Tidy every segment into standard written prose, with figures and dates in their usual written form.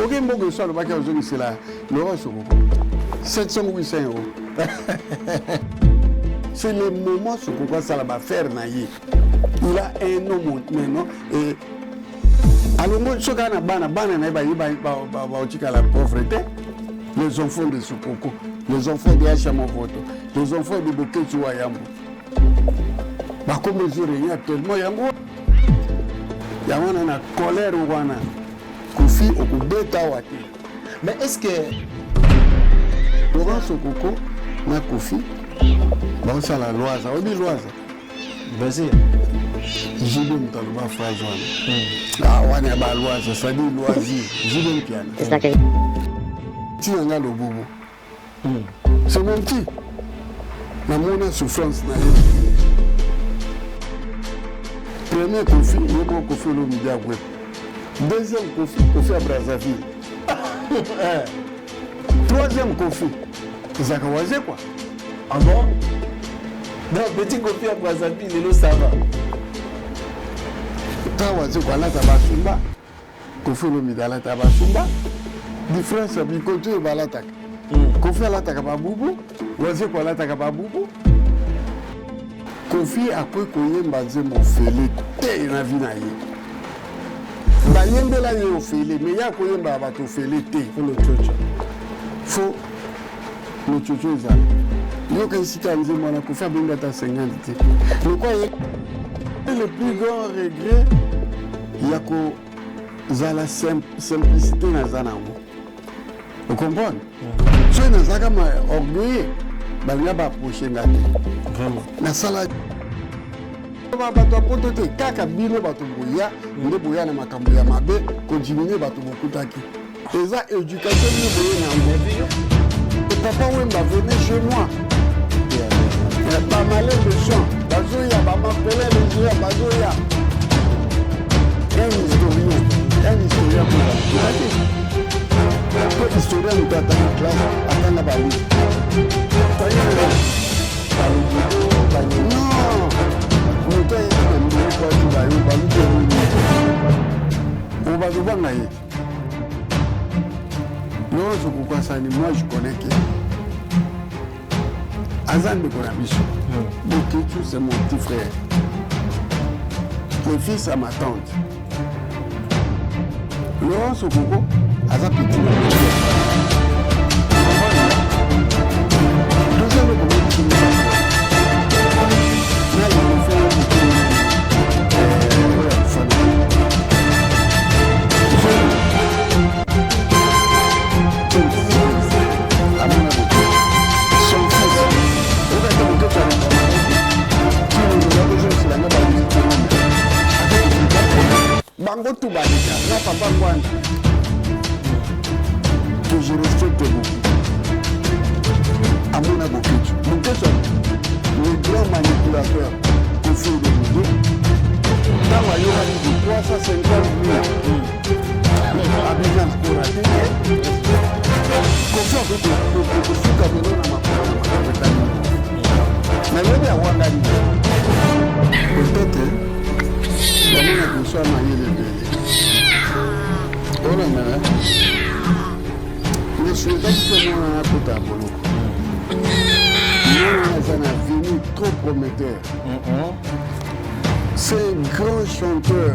aucun mot que soit le bac aujourd'hui, c'est là. Le reste, 700 ou 800 euros. C'est le moment sur quoi ça va faire naïe. Il a un nom maintenant et alors moi ce qu'on a bana la pauvreté, les enfants de Sukoko, les enfants de Hachamovoto, les enfants de Boketu Wayambo. Bah comme mesure il y a tellement yango. Il y a une colère ou wana Kofi au beta wati. Mais est-ce que Laurent Sukoko na Kofi bon ça la loi ça on dit loi ça. Vas-y. J'ai bien entendu ma phrase. Ah, on est à la loi, ça dit loisir. J'ai bien piano. C'est ça que. Si on a le bobo. C'est mon petit. La monnaie souffrance. Premier Kofi, il y a un Kofi au Média Web. Deuxième Kofi à Brazzaville. Troisième Kofi, Zakawazé quoi. Ah bon? Non, petit Kofi à Brazzaville, il est ça va. Tawazi kwa la tabasumba Kofi Olomide la tabasumba différence bi côté balataka Kofi la takababubu wazi kwa la takababubu Kofi akwe koyemba nzembo fele te na vie na ye bayembela ye ofele mais ya koyemba bato fele te fo le chocho fo le chocho za yo kaisika nzembo na Kofi abenga ta 50 te le quoi le plus grand regret il y a la simplicité dans Zanango. Vous comprenez? Si vous avez orgueil, vous avez approché. Vraiment. La salade. Vous avez apporté kaka bino bato boya, vous boya na makambo ya mabe, continuer bato bokutaki. Et ça éducation ni boya na ngo. Papa Wemba venez chez moi. Il y a pas mal de gens. Bazoya ba m'appeler les gens bazoya. Un historien pour la historien nous attend en classe, attend la balise. Non, nous on va devoir naïe. Non, c'est pourquoi ça, moi je connais qui. Azan de Konabiso. Boketu, c'est mon petit frère. Le fils à ma tante. Laurent Sokoko, Azan petit. Deuxième Bango Toubalika, la papa Gwanda, que je respecte beaucoup. Amona Boketu. Boketu, le grand manipulateur au fil de l'idée, dans la Yohani de 350 000 habitants pour la terre, confiant que le Cameroun n'a pas de mais il y a un Wangari. Peut-être, la main de soi m'a eu le bébé. Oh là là. Mais je suis pas du tout à côté à Bolo. C'est un avenir trop prometteur. C'est un grand chanteur.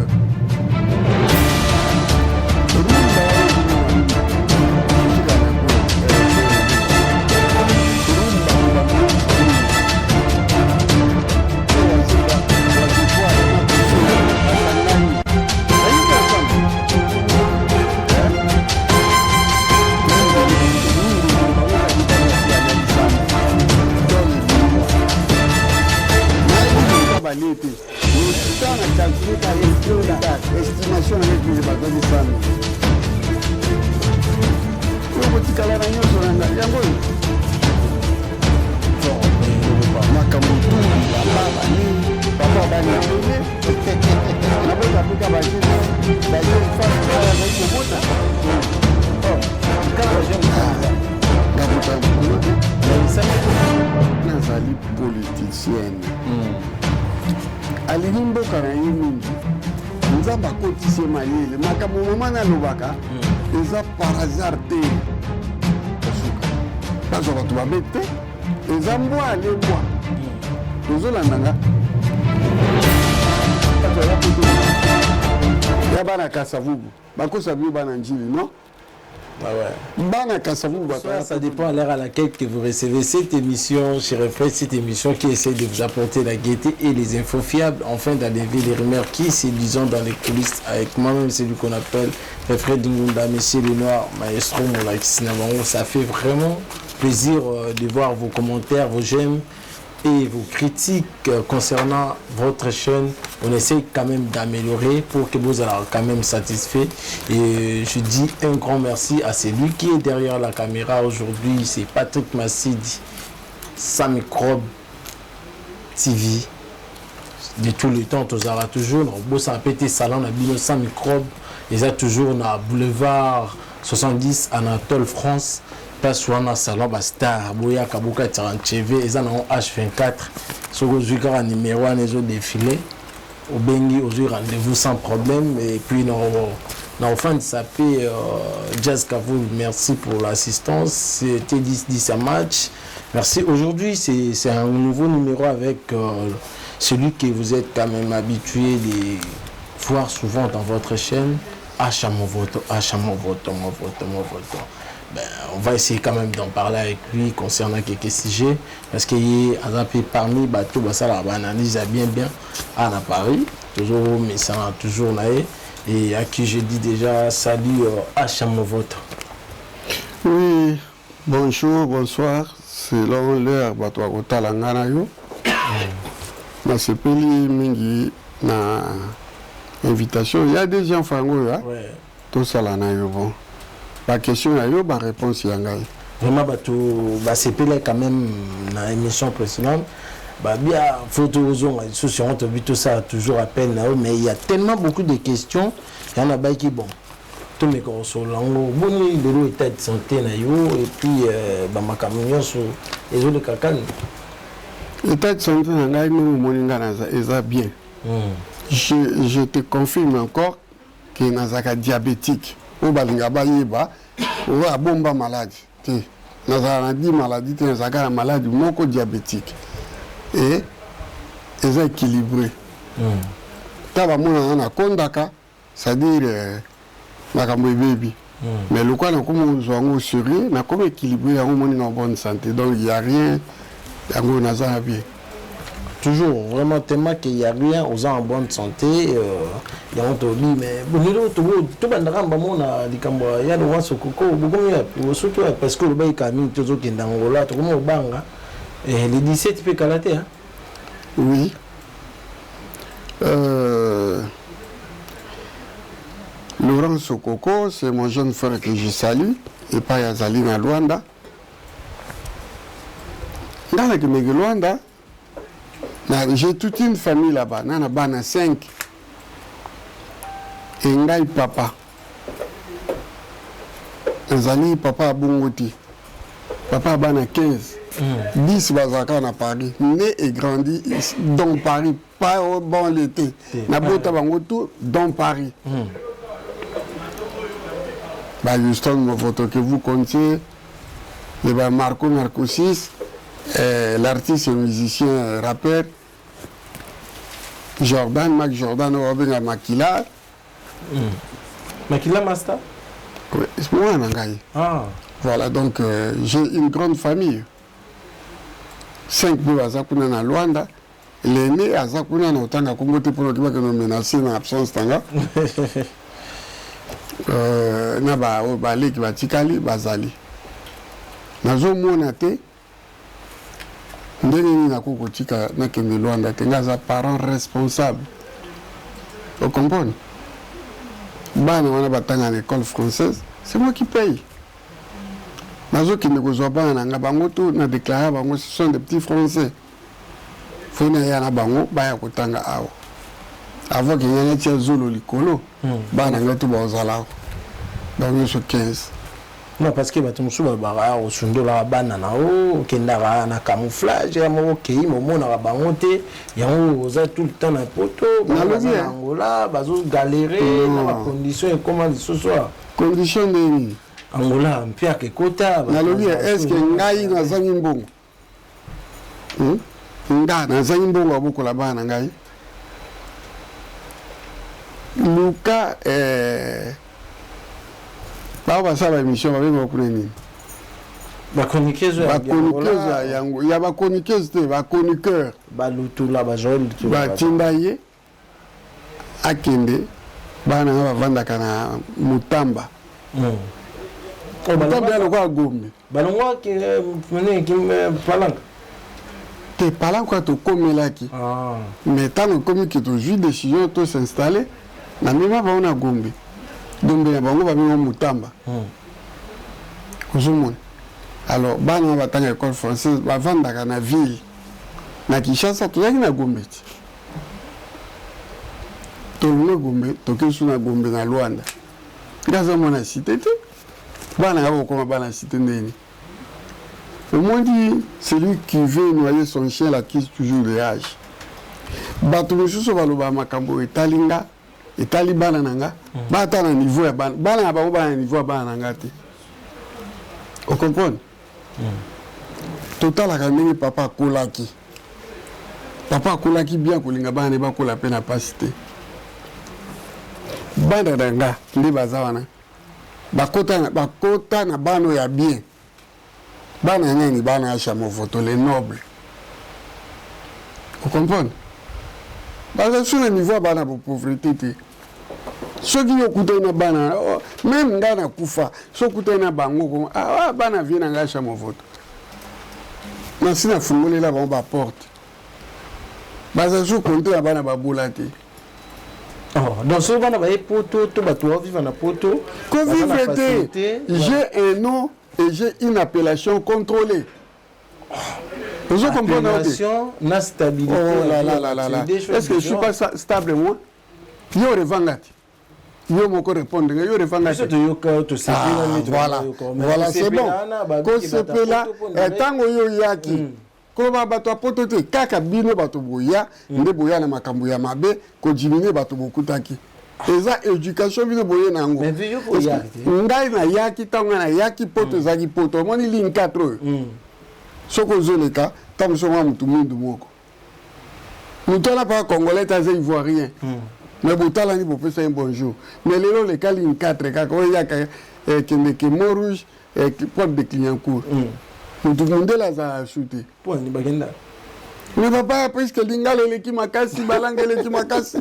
Estimation avec les bateaux de famille. Le petit calera n'y a pas de yango. Makamutu, papa bani apele. Na boka pika baje. Baje femme à la bota. Oh, quand j'aime ça. Gabuta. Mais ça nazali politicienne. Alinimbo kana yini. Nzamba kotise mayele makambo mama na lobaka eza par hasard te bazwa bato babe te eza mbwa ale mbwa tozolandanga ya bana kasavubu bakosa bio bana njili non. Ah ouais. Bana kasavubu Ça dépend à l'heure à laquelle que vous recevez cette émission chez Reflet, cette émission qui essaie de vous apporter la gaieté et les infos fiables, enfin d'enlever les rumeurs qui séduisent dans les coulisses avec moi-même, celui qu'on appelle Reflet Dingunda, Monsieur Lenoir, Maestro Moulakis Nabango. Ça fait vraiment plaisir de voir vos commentaires, vos j'aime et vos critiques concernant votre chaîne. On essaie quand même d'améliorer pour que vous soyez quand même satisfait. Et je dis un grand merci à celui qui est derrière la caméra aujourd'hui. C'est Patrick Massidi, Sans Microbe TV. De tous les temps, tu auras toujours dans le petit salon de Sans Microbe. Ils ont toujours dans boulevard 70 Anatole France. Soit dans salon Star, Boya Kabuka Tarancheve, ils ont H24. Sur le numéro 1, ils ont défilé. Au Bengi, aux rendez-vous sans problème. Et puis, dans fin de s'appeler Jazz Kavoul, merci pour l'assistance. C'était 10 à match. Merci. Aujourd'hui, c'est un nouveau numéro avec celui que vous êtes quand même habitué de voir souvent dans votre chaîne. Achamovoto. Ben, on va essayer quand même d'en parler avec lui concernant quelques sujets parce qu'il est parmi bateaux, ça analyse bien à Paris, toujours, mais ça a toujours là et à qui je dis déjà salut à Chamovoto. Oui, bonjour, bonsoir, selon l'heure, bateau à Kotalangana yo. Mais c'est pas mingi na invitation, il y a des gens fango là. Tout ça là na yo bon. La question est la réponse est vraiment, c'est quand même dans l'émission précédente. Bien, photo tout ça toujours appel mais il y a tellement beaucoup de questions. Il y en a qui bon. Tous mes corps bon, état de santé et puis ma camion sur les autres caca. L'état de santé est bien. Je te confirme encore que Nazaka diabétique. Ou balinga bayeba ou a bomba maladie te nazala dit maladie te nazaka na maladie moko diabétique et est équilibré taba mona na kondaka c'est-à-dire makambo baby mais le quoi na comme zongo sérieux na comme équilibré en bonne santé donc il y a rien yango nazala bien. Toujours vraiment tellement qu'il n'y a rien aux gens en bonne santé. Il y a un tobi, mais bon, tout le monde a dit qu'il y a des gens qui sont parce que le bail camine toujours qui est dans le là, tout le monde banga. Et les 17 peut calater. Oui. Laurent Sokoko, c'est mon jeune frère que je salue, et pas Yazali na Luanda. Dans la Luanda, j'ai toute une famille là-bas. Nana bana 5. Et ngai papa. Nazali papa Bungoti. Papa bana 15. 10 bazaka na Paris. Né et grandi dans Paris. Pas au bon l'été. Na bota bango tout dans Paris. Bah Houston, ma photo que vous comptiez. Le bah Marco 6. L'artiste et musicien rappeur Mac Jordan Robin Makila. Makila Master. Oui, c'est moi Nangaï. Voilà, donc j'ai une grande famille. 5 bébés à Zakuna na Luanda. L'aîné à Zakuna na Otanga Congo pour le Québec nous menacer en absence tanga. Na ba balé qui va tikali bazali. Nazo monate. Ndeni na koko tika na kende Luanda tengaza parents responsables. Vous comprenez? Bana wana batanga à l'école française, c'est moi qui paye. Nazo qui ne kozwa bana nanga bango tout na déclaré bango ce sont des petits français. Faut na yana bango baya kotanga awa. Avant que yana tia zolo likolo, bana ngatu ba ozala. Donc je suis 15. Non, parce que bato musu ba au sundola bana na o kendara na camouflage ya mo kei momo na bango te yango oza tout le temps na poto na Angola bazo galérer na ba conditions et comment les ce soir condition de Angola mpia ke kota na lobi est-ce que ngai na zangi mbongo nga na zangi mbongo aboko la bana ngai Luka ba sala émission ba benga kuna nini ba chroniqueuse ya ba chroniqueuse te ba chroniqueur ba lutula ba joli ba tindaye akende bana ba vanda kana mutamba mutamba ya lokwa gombe balongwa ki mene ki palanka te palanka to komelaki mais tant comme que to jus décision to s'installer na mima ba ona gombe donc na bango ba bingo mutamba kozomona alors bana batanga école française ba vandaka na ville na Kinshasa tozaki na gombe tolunga gombe tokesu na gombe na Luanda ngaza mona cité te bana ngabo koma bana cité ndeni au moins dit celui qui veut noyer son chien la quitte toujours les âges bato mosusu baloba makambo etalinga etali bana nanga bata na niveau ya bana bana ba na niveau ya bana nanga te o comprendre total la ndenge papa kolaki bien kolinga bana ne ba kola pe na pasité bana nanga ndi bazawana bakota na bano ya bien bana ngani bana ya chamo photo les nobles o comprendre parce sur le niveau bana pour pauvreté te ceux qui écoutent na bana même ngana kufa ceux qui écoutent na bango bana vient na chamo photo na sina fungole la ba porte basa sur compter bana babola te donc ce bana ba poto to bato vivre na poto ko vivre te j'ai un nom et j'ai une appellation contrôlée. Vous comprenez? La stabilité. Oh là là là là. Est-ce que je ne suis pas stable moi? Yo revangati. Yo moko répondre. Yo revangati. Voilà. Voilà, c'est bon. Ko sepela tango yo yaki. Ko ba bato poto te kaka bino bato boya, nde boya na makambo ya mabe, ko diminuer bato bokutaki. Eza éducation bino boye nango ngai na yaki tanga na yaki poto zaki poto moni ligne 4 soko zoleka tam so mutu mundu moko mutu na pas congolais ta ivoirien mais botala ni bopesa un bonjour mais lelo le ligne 4 kaka oyaka kende ke Montrouge et porte de Clignancourt mutu mundela za shooter point ni bagenda mais papa presque lingale le ki makasi balangele ki makasi.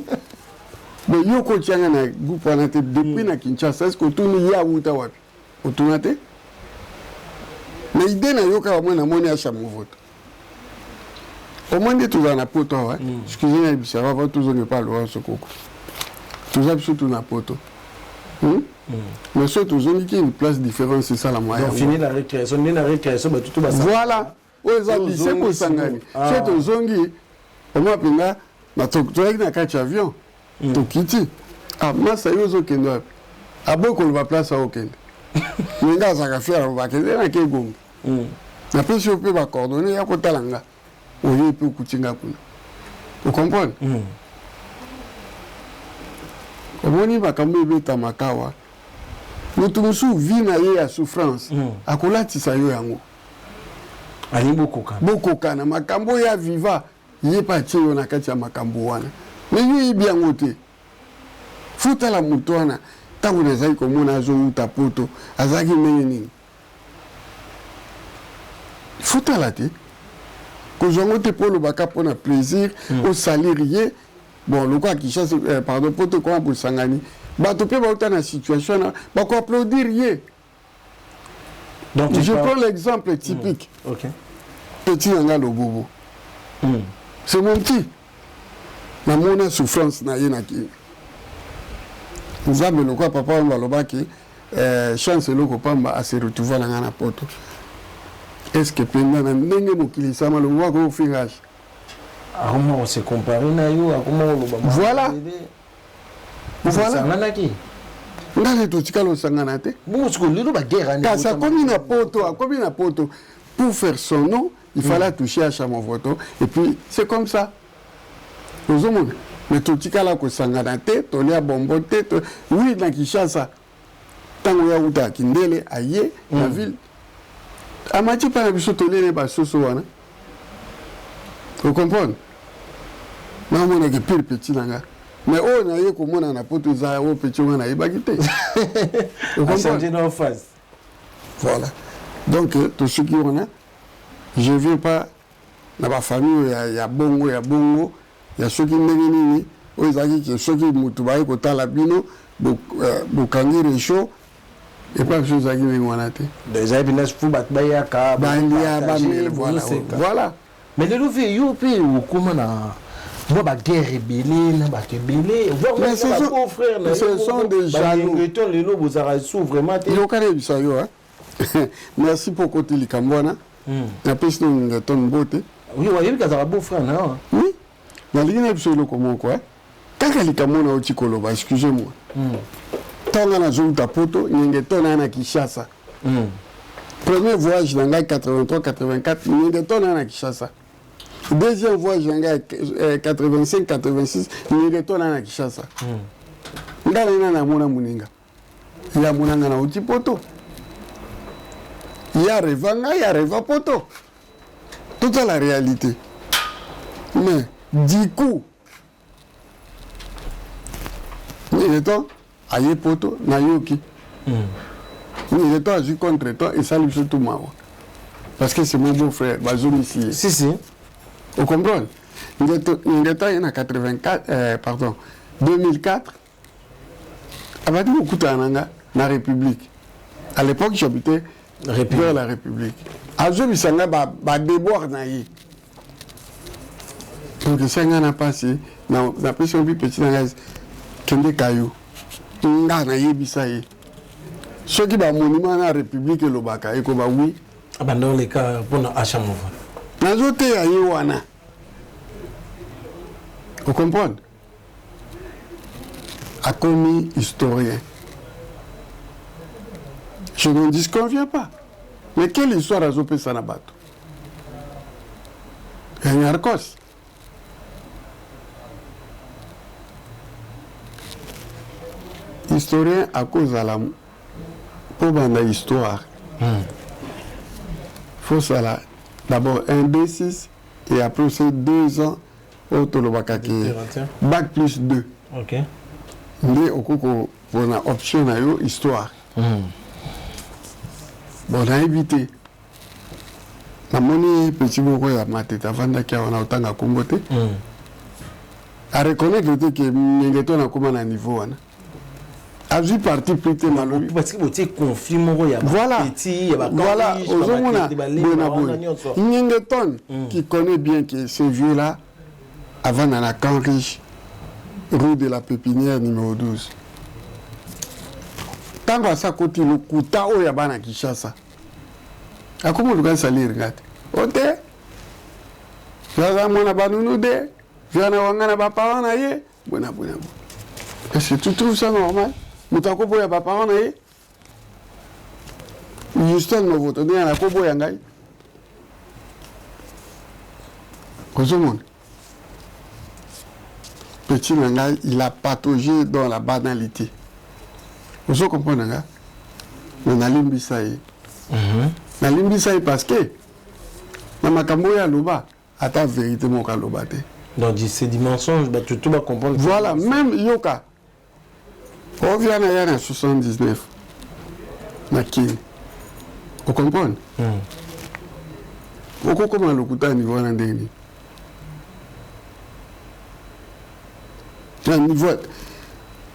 Mais yo ko tianga na groupe wana te depuis na Kinshasa est-ce que tuni ya uta wapi otunate mais idée na yo ka mwana moni a chamo vote au moins de tout na poto wa excusez-moi bisaba va tous on pas loin ce coco tous absolument na poto mais surtout zoni qui une place différente c'est ça la moyenne donc fini la récréation bah tout bas voilà aux lycée ko sangani c'est zongi au moins pinga na toktoki na kati avion tokiti masa yo zokende wapi aboko le place a okende ninga za kafia ba kende na ke gombe na pesi yo pe ba coordonner ya kotalanga oye pe kutinga kuna vous comprenez omoni bakambo beta makawa mutu musu vi na ye ya souffrance akolatisa yo yango ali bokoka na makambo ya viva ye pa tie yo na kati ya makambo wana mais lui bien ngote futa la mutwana tangu na zai komona zo uta poto azaki nini futa la te ko zongote polo baka pona plaisir au salarié bon le quoi qui chasse pardon poto ko pour sangani bato pe ba uta na situation na ba ko applaudir ye donc je prends l'exemple typique OK petit nga lo bobo c'est mon petit na mona souffrance na ye na ki nzambe lokwa papa on balobaki chance loko pamba a se retrouver na ngana poto est-ce que penda na ndenge mokili sama lo wa ko fingage comment on se comparer na yo comment on voilà voilà ngale totika lo sangana te Bousco lelo ba guerre kasi akomi na poto pour faire son nom il fallait toucher à Chamon-Voto et puis c'est comme ça ozomona mais totika la ko sangana te tolia bombo te oui na Kinshasa tango ya uta kindele aye na ville amati pa biso tolele ba soso wana vous comprenez na mona ke pire petit nanga mais on a eu comme on a poto za o petit on a ibagité vous comprenez en face voilà donc tout ce qui on a je veux pas na ba famille ya bongo ya ceux qui nini o ezaki ke ceux qui mutu ba ko tala bino bokangi réchaud et pas chose à gagner wana te déjà bina fu bat baya ka voilà mais le louve yo pe ou comment na moi ba guerre belé na ba te belé mais ce sont des jaloux les lobes vous arrêtent vraiment yo kare bisa yo merci pour côté likambwana na pesi no ton bote oui wa yebi kaza beau frère na oui na ligina biso lo comment quoi kaka likamona oti koloba excusez-moi tanga na zouta poto nyenge tona na Kinshasa premier voyage dans 83 84 nyenge tona na Kinshasa deuxième voyage dans 85 86 nyenge tona na Kinshasa ngala na mona muninga ya munanga na oti poto ya reva poto toute la réalité mais du coup il est temps aye poto na yoki il est temps à jouer contre toi et ça lui fait tout mal parce que c'est mon beau frère Bazoum ici si vous comprenez il est temps en 84 pardon 2004 abadi okuta nanga na République à l'époque j'habitais vers la République azo bisanga ba déboire na yi donc ça n'a passé na pression bi petit nanga kende kayo nga na yebisa ye soki ba monument na République lobaka eko ba oui dans les cas pour Achamovo nazo te ya ye wana vous comprenez a commis historien je ne disconviens pas mais quelle histoire azo pesa na bato ya Nyarkos historien à cause de la pour banda histoire faut ça d'abord un D6 et après c'est 2 ans au Tolobakaki bac plus 2 ok mais au coco pour la option à histoire bon on a évité la monnaie petit beaucoup ya mateta vanda kia on a autant à comboter à reconnaître que n'ingeto na comment na niveau wana a vu parti plutôt malheureux parce que tu conflit mon ya petit ya voilà ozomona Ningeton qui connaît bien que ce vieux là avant dans la camp riche rue de la Pépinière numéro 12 tant à ça côté le kuta o ya bana Kinshasa a comment le gars salir regarde ote jaza mona banunu de viana wangana ba parents na ye bona est-ce que tu trouves ça normal mutako boya ba parents na ye Justin no voto de na ko boya ngai Kozomon petit ngai il a pataugé dans la banalité vous comprenez nga na limbisa ye na limbisa ye parce que na makambo ya loba ata vérité mo ka loba te donc ces dimensions bah tout va comprendre voilà même yoka on vient en 79 na Kini vous comprenez oko comment le kuta niveau na ndeni na niveau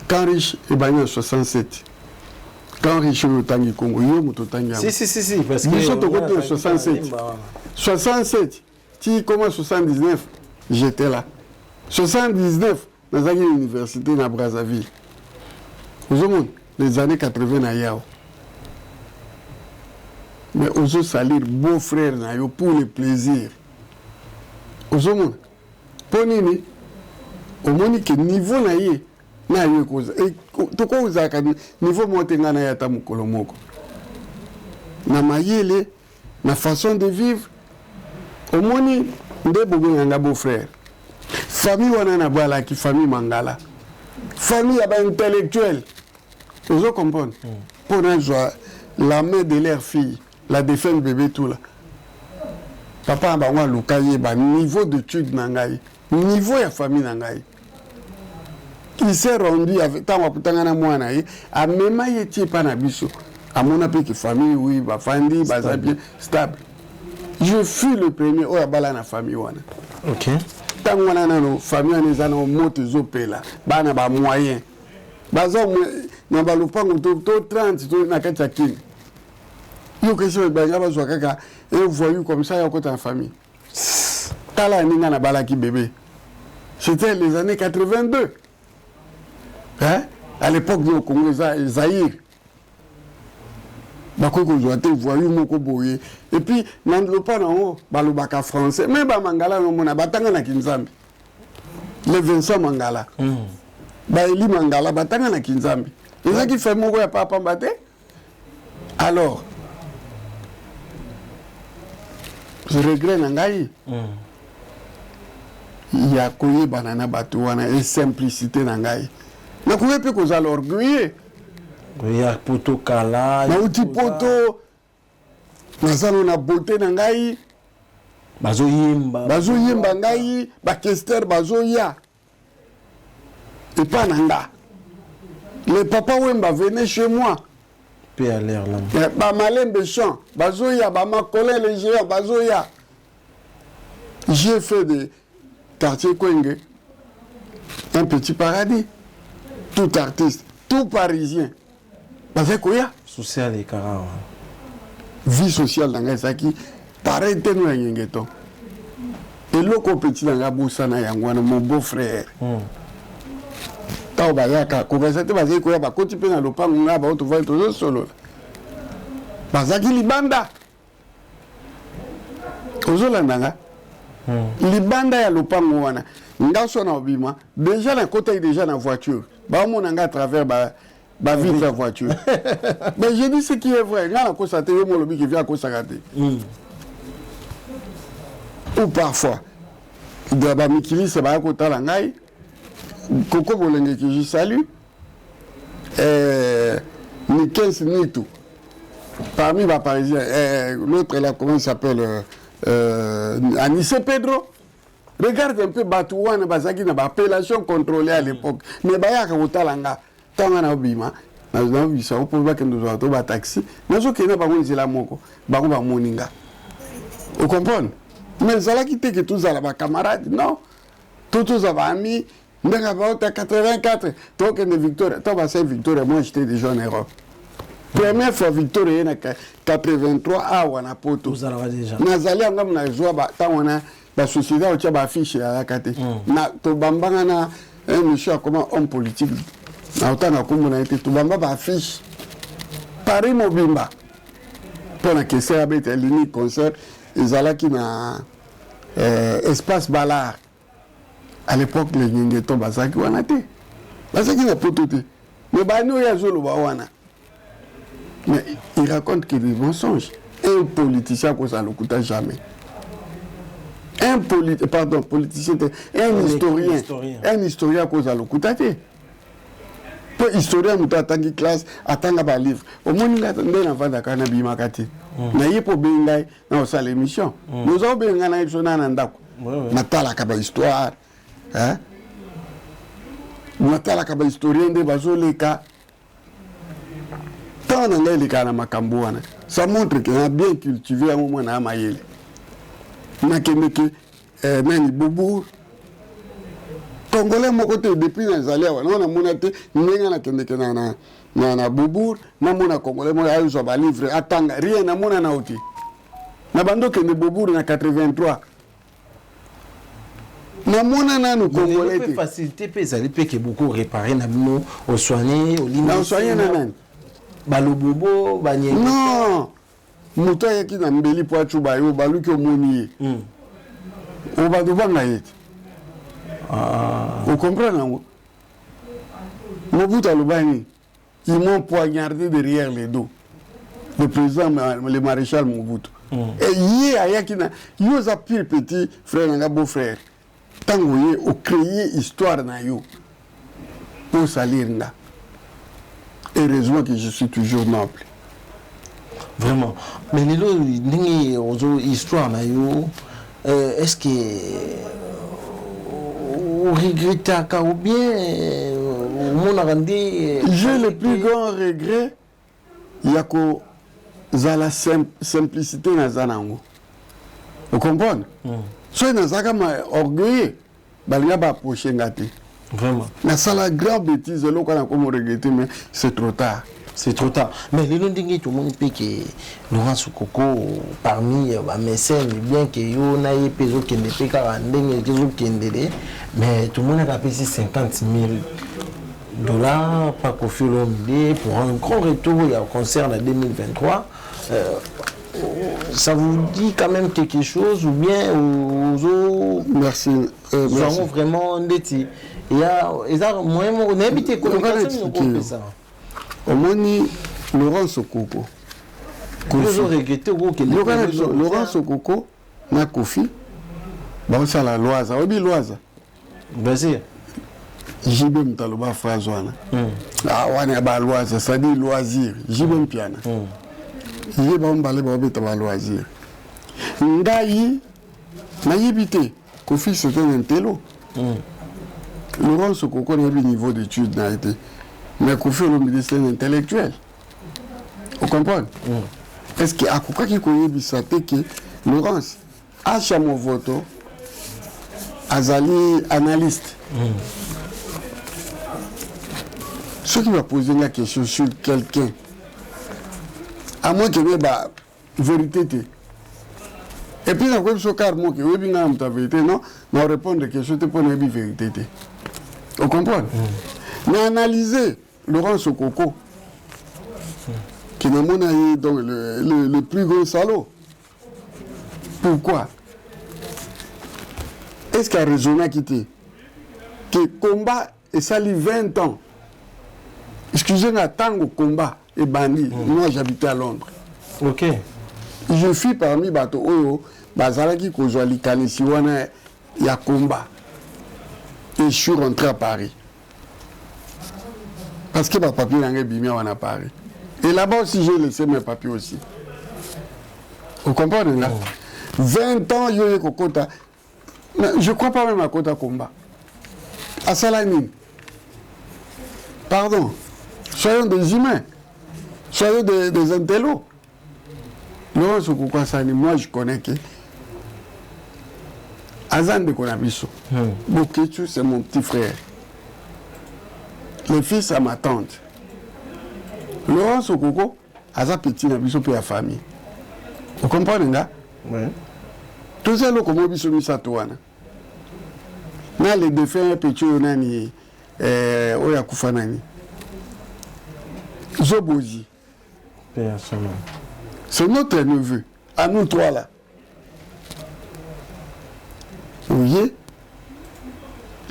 quand riche et bagné 67 quand riche le tangi Congo yo moto tangi si parce que nous sommes au côté 67 tu commences 79 j'étais là 79 dans une université na Brazzaville vous avez les années 80 na yao mais ozo salir beau frère na yo pour le plaisir ozo mon ponini au moni que niveau na yé na yo koza e toko uzaka niveau montenga na yata mukolo moko na mayele na façon de vivre omoni nde bobenganga beau frère famille wana na bala ki famille mangala famille aba intellectuel vous comprenez pour un joie la main de leur fille la défunte bébé tout là papa bango lukaye ba niveau d'étude na ngai niveau ya famille na ngai il s'est rendu avec tant kutangana mwana ye a même yeti pa na biso a mon appel que famille oui ba fandi ba bien stable je fus le premier oya bala na famille wana OK tant wana na famille wana za na moto zopela bana ba moyen bazo na ba lupango to 30 to na kati ya kini yo question ba ngaba zo kaka et voyou comme ça ya côté en famille tala ninga na bala ki bébé c'était les années 82. Hein? À l'époque du Congo, Zaïre. Bakoko joate voyou moko boye. Et puis, n'andlo pas en haut, balobaka français. Mais ba mangala no mona batanga na Kinzambi. Le Vincent Mangala. Ba Eli Mangala batanga na Kinzambi. Et ça qui fait moko ya papa mbate. Alors, je regrette nangai. Il y a koye banana bato wana et simplicité nangai. Na koye pe koza l'orgueil. Il y a poto kala. Na uti poto. Na salo na beauté nangai. Bazo yimba ngai, ba kester bazo ya. Et pas nanga. Les papas Wemba venaient chez moi. Paix à l'air là. Ba Malembe Champ, bazo ya, ba Makolin les géants, bazo ya. J'ai fait des quartiers Kwenge, un petit paradis. Tout artiste, tout parisien. Parce que quoi? Social et cara. Vie sociale dans Gaïsaki, pareil, t'es nous à Yengeton. Et le compétit dans la Boussana Yangwana, mon beau-frère. Tao Bayaka, Kogasate Bazé Koya, Bakotipe dans le pan, on a tout voir tout solo. Bazaki Libanda. Ozolandanga. Libanda ya lopango wana ngaso na obima déjà na côté déjà na voiture ba mon nga à travers ba vitre la voiture mais je dis ce qui est vrai nga na constater yo mo lobi qui vient constater ou parfois de ba mikili se ba ko tala ngai koko bolenge que je salue ni 15 ni tout parmi les parisiens l'autre là comment il s'appelle Anice Pedro. Regarde un peu Batouane Bazaki na appellation contrôlée à l'époque. Mais Bayaka Otalanga, Tangana Obima, na visa au pouvoir que nous avons un taxi. Nous sommes pas venus là moko, Barouba Moninga. Vous comprenez? Mais ça là qui était que tous à la camarade, non. Tous à amis. N'a pas 84. Toi que Victoria, toi c'est Victoria, moi j'étais déjà en Europe. Première fois Victoria na 83 à Wanapoto. Vous allez déjà. Nazali ngam na joie ba tangona la société au tcha ba affiche à kate. Na to bambanga na un monsieur comme homme politique. Na otanga kombo na été to bamba ba affiche. Paris Mobimba. Pour la question avec l'unique concert ezalaki na espace Ballard. À l'époque les Ngengeto bazaki wana te. Bazaki na poto te. Mais ba no ya zolo ba wana. Mais il raconte qu'il est des mensonges. Un politicien qu'on ne l'écoute jamais. Un politicien, un historien. Un historien qu'on ne l'écoute jamais. Pour historien, nous avons classe, attendons un livre. Au moins, nous avons un enfant de Kanabi Makati. Nous avons bien dans sa émission. Nous avons bien dans l'émission d'Andako. Nous avons une histoire. Nous avons une historien de Bazoleka. Ça montre qu'il a bien cultivé à un moment à Mayele. Nani Bobour. Congolais, mon côté, depuis les alliés, on a monté, na Bobour, na mona Congolais, moi, je suis livre, attends, rien, na mona na outi. Na bando que ne Bobour na 83. Na mona na nous Congolais. Il faciliter, ça peut que beaucoup réparer, na bino, au soigner, au limite. Na soigner, nan. Balobobo, Banyé. Non! Mouta yaki na mbeli po achuba yo baluki omoni ye. O badubanga yeti. Vous comprenez? Mobutu Alobani, ils m'ont poignardé derrière les dos. Le président, le maréchal Mobutu. Et hier, il y a pire petit frère, un beau-frère. Tant que vous créez histoire, pour salir. Heureusement que je suis toujours noble. Vraiment. Mais les histoire, est-ce que vous regrettez ou bien j'ai le plus grand regret, il y a que la simplicité dans Zanango. Vous comprenez? Soit dans Zanango, orgueilleux, il y a pas approché ngati. Vraiment. C'est la grande bêtise, là qu'on a comme regretté, mais c'est trop tard. C'est trop tard. Mais les gens disent tout le monde peut que Laurent Sokoko parmi les mécènes, bien que yo na y peso qui ne peut pas mais tout le monde a payé 50 000 $ par Koffi Olomide pour un grand retour il y a un concert en 2023. Ça vous dit quand même quelque chose ou bien merci. Nous avons vraiment il y a moyen on habite communication nous ça. Au moins, Laurent Sokoko. Laurent Sokoko, na Koffi, c'est la Loise. Oui, Loise. Vas-y. JB Mtaloba Frazouana. Ah, on est à Loise, ça dit loisir. JB Mpiana. JB Mbalé loisir. Ndayi, naïbité. Koffi, c'était un télo. Laurent Sokoko n'a pas niveau d'études. Mais Koffi Olomide, c'est un intellectuel. Vous comprenez? Est-ce qu'il y a quelqu'un qui connaît que Laurence, à mon voto, Azali analyste. Ce qui va poser la question sur quelqu'un, à moins qu'il y ait la vérité. Et puis, on a carrément que oui, la vérité, non, on répond des questions pour la vérité. Vous comprenez? Mais analyser Laurent Sokoko, qui est donc le plus gros salaud. Pourquoi? Est-ce qu'il y a raison à quitter? Que combat et ça lit 20 ans. Excusez-moi, tant au combat et bandit. Moi, j'habitais à Londres. Ok. Je suis parmi bateau Oyo, Bazalaki Kozwali Kanisiwana, il y a combat. Et je suis rentré à Paris. Parce que ma papier n'a pas à Paris. Et là-bas aussi, j'ai laissé mes papiers aussi. Vous comprenez là? 20 ans, je ne crois pas même à Kota Combat. À Salamine. Pardon. Soyons des humains. Soyons des intellos. Laurent Sokoko Sani, moi je connais que Azan de Konabiso. Boketu, c'est mon petit frère. Le fils à ma tante. Laurent Sokoko, Azan petit Nabiso pour la famille. Vous comprenez là? Oui. Tout ça, le comment biso misatouana. Na les défunts petit nani, oya kufanani. Zobozi. C'est notre neveu, à nous trois là. Vous voyez?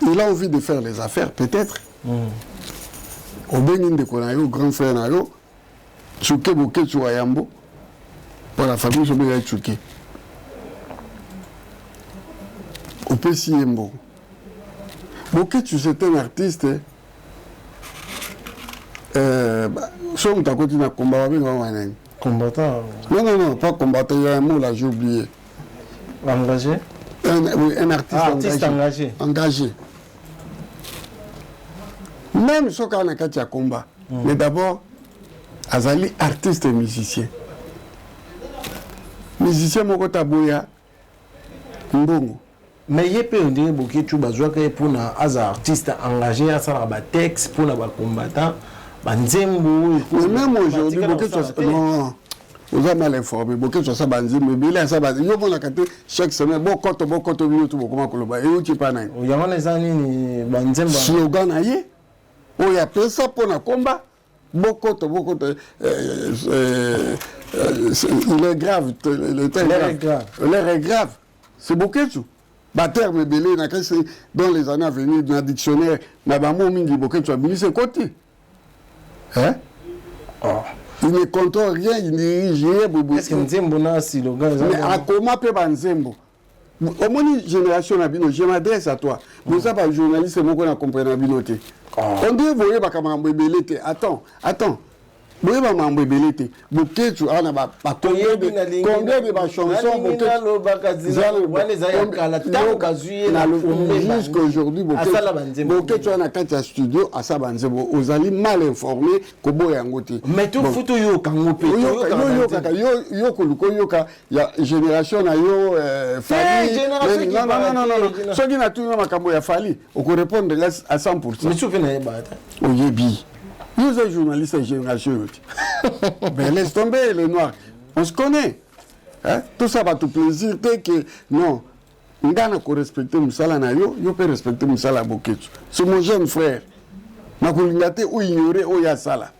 Il a envie de faire les affaires, peut-être. Au Bénin de Konayo, grand frère Nayo, Tchouké Bouké Tchouayambo, pour la famille Jobéa Tchouké. Au PCMbo. Bouké Tchou, c'est un artiste. Si on t'a continué à combattre, combattant. Non, pas combattant, il y a un mot là, j'ai oublié. Engagé? Oui, un artiste, engagé. Engagé. Même si on a un combat, mais d'abord, Azali, artiste et musicien. Musicien, mon côté Boya, Mbongo. Mais il peut dire que tu as besoin pour un artiste engagé à ça, texte pour un combattant. Mais même aujourd'hui, non, vous avez mal informé. Beaucoup de ça, mais il a ça, il y a chaque semaine, beaucoup de vidéos, comment Koloba, et où tu pas naï. Il y a des années, slogan naïe, où il y a fait ça pour un combat. Beaucoup de. Il est grave. L'air est grave. C'est beaucoup de. terme belé dans les années à venir dans le dictionnaire na ba mo mingi boketu abimisi côté. Hein? Oh. Il ne contrôle rien, il ne dirige rien. Est-ce que Nzembo na slogan? Mais à comment peut ba Nzembo? Au moins génération Nabino, je m'adresse à toi. Vous savez pas journaliste moi qu'on a compris Nabinoté. On doit voir ba kamambo belé. Attends. Boye ba mambo belete boketu ana ba combien de ba chansons jusqu'à aujourd'hui boketu ana kati ya studio asa banzebo ozali mal informé ko boya ngote mais tout photo yo kango pe yo koluko yoka ya génération na yo famille non soki na tout makambo ya fali oko répondre à 100%. Mais tu fais na ba oyebi. Nous sommes journalistes et génération. Ben laisse tomber les noirs. On se connaît. Hein? Tout ça va te plaisir. Que non. On doit respecter Moussala Nayo. On peut respecter Moussala Boketu. C'est mon jeune frère. Je vais ou ignorer ou yasala.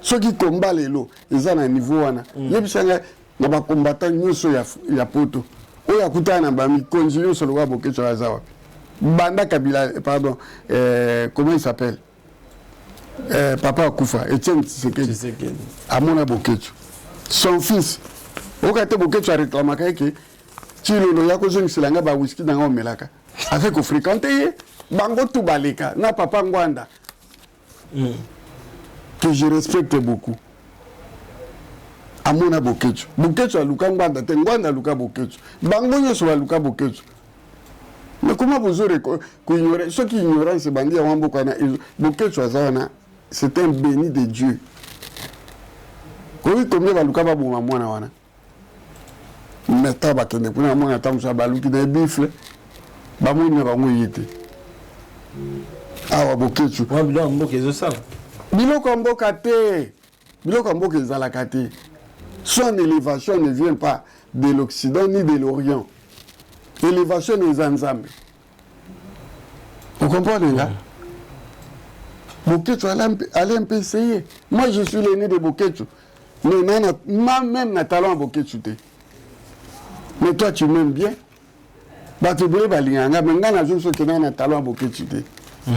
Ceux qui combattent les lots, ils sont à un niveau. Il y a des combattants qui ya poto. Ou ya kutana bami continuer sur le roi Boketu Azawa. Banda Kabila, pardon. Comment il s'appelle? Papa Koufa, Etienne Tshisekedi, Amona Boketu. Son fils, Okate Boketu a réclamé que Chilolo Yakozong Silanga ba whisky dans un melaka. Avec qu'on fréquente, Bango Tubaleka, na Papa Ngwanda. Que je respecte beaucoup. Amona Boketu. Boketu a Luka Ngwanda, Ngwanda Luka Boketu. Bango Nyoso a Luka Boketu. Mais comment vous aurez ignoré? Ceux qui ignorent, c'est bandits à Wambokana. Boketu Azana. C'est un béni de Dieu. Combien va Luka Babou Mamouana wana? Mais tabakene, pour la moine, attends, ça balouki des bifles. Bamouni va mouilliter. Ah, Boketu. Ouais, bien, Mboké, c'est ça. Biloko Mbokate. Biloko Mboké Zalakate. Son élévation ne vient pas de l'Occident ni de l'Orient. L'élévation des Anzambes. Vous comprenez là? Boketu allait un peu essayer. Moi, je suis l'aîné de Boketu. Mais même na talent à Boketu. Mais toi, tu m'aimes bien. Bah, tu voulais balinganga. Mais na joue ce que na talent à Boketu.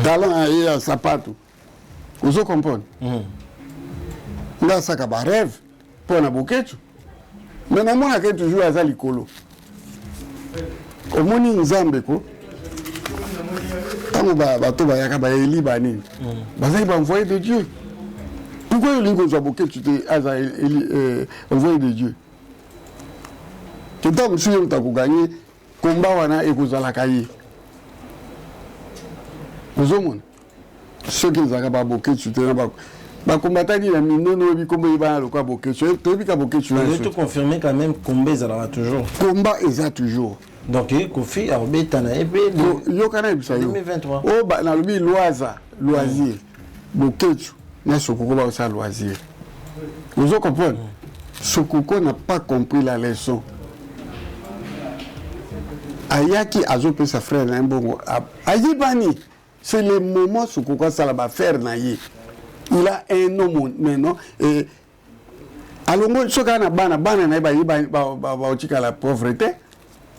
Talent à sapato. Vous comprenez? Là, ça a rêve pour na Boketu. Mais na moi, je toujours à Zalikolo. Au moni Nzambe ko. Quand bato bayaka ba eli bani. Bazali ba envoyé de Dieu. Pourquoi il lingo za Boketu te aza envoyé de Dieu? Que donc si on t'a gagné combat wana ekozala kayi. Ozomon. Ceux qui zaka ba Boketu te na ba combattant ni la minono bi kombo ibana lokwa Boketu. To bi ka Boketu na. Je te confirmer quand même combat ezala toujours. Combat eza toujours. Donc, Kofi a obéi à Yokana 2023. Oh, bah, dans le loisir. Boketu, n'a Sokoko va aussi loisir. Vous comprenez? Sokoko n'a pas compris la leçon. Ayaki Azope, sa frère, Nambongo. Ayibani, c'est le moment Sokoko ça va faire naïe. Il a un homme maintenant. Et alors, ce qu'on a bana la pauvreté.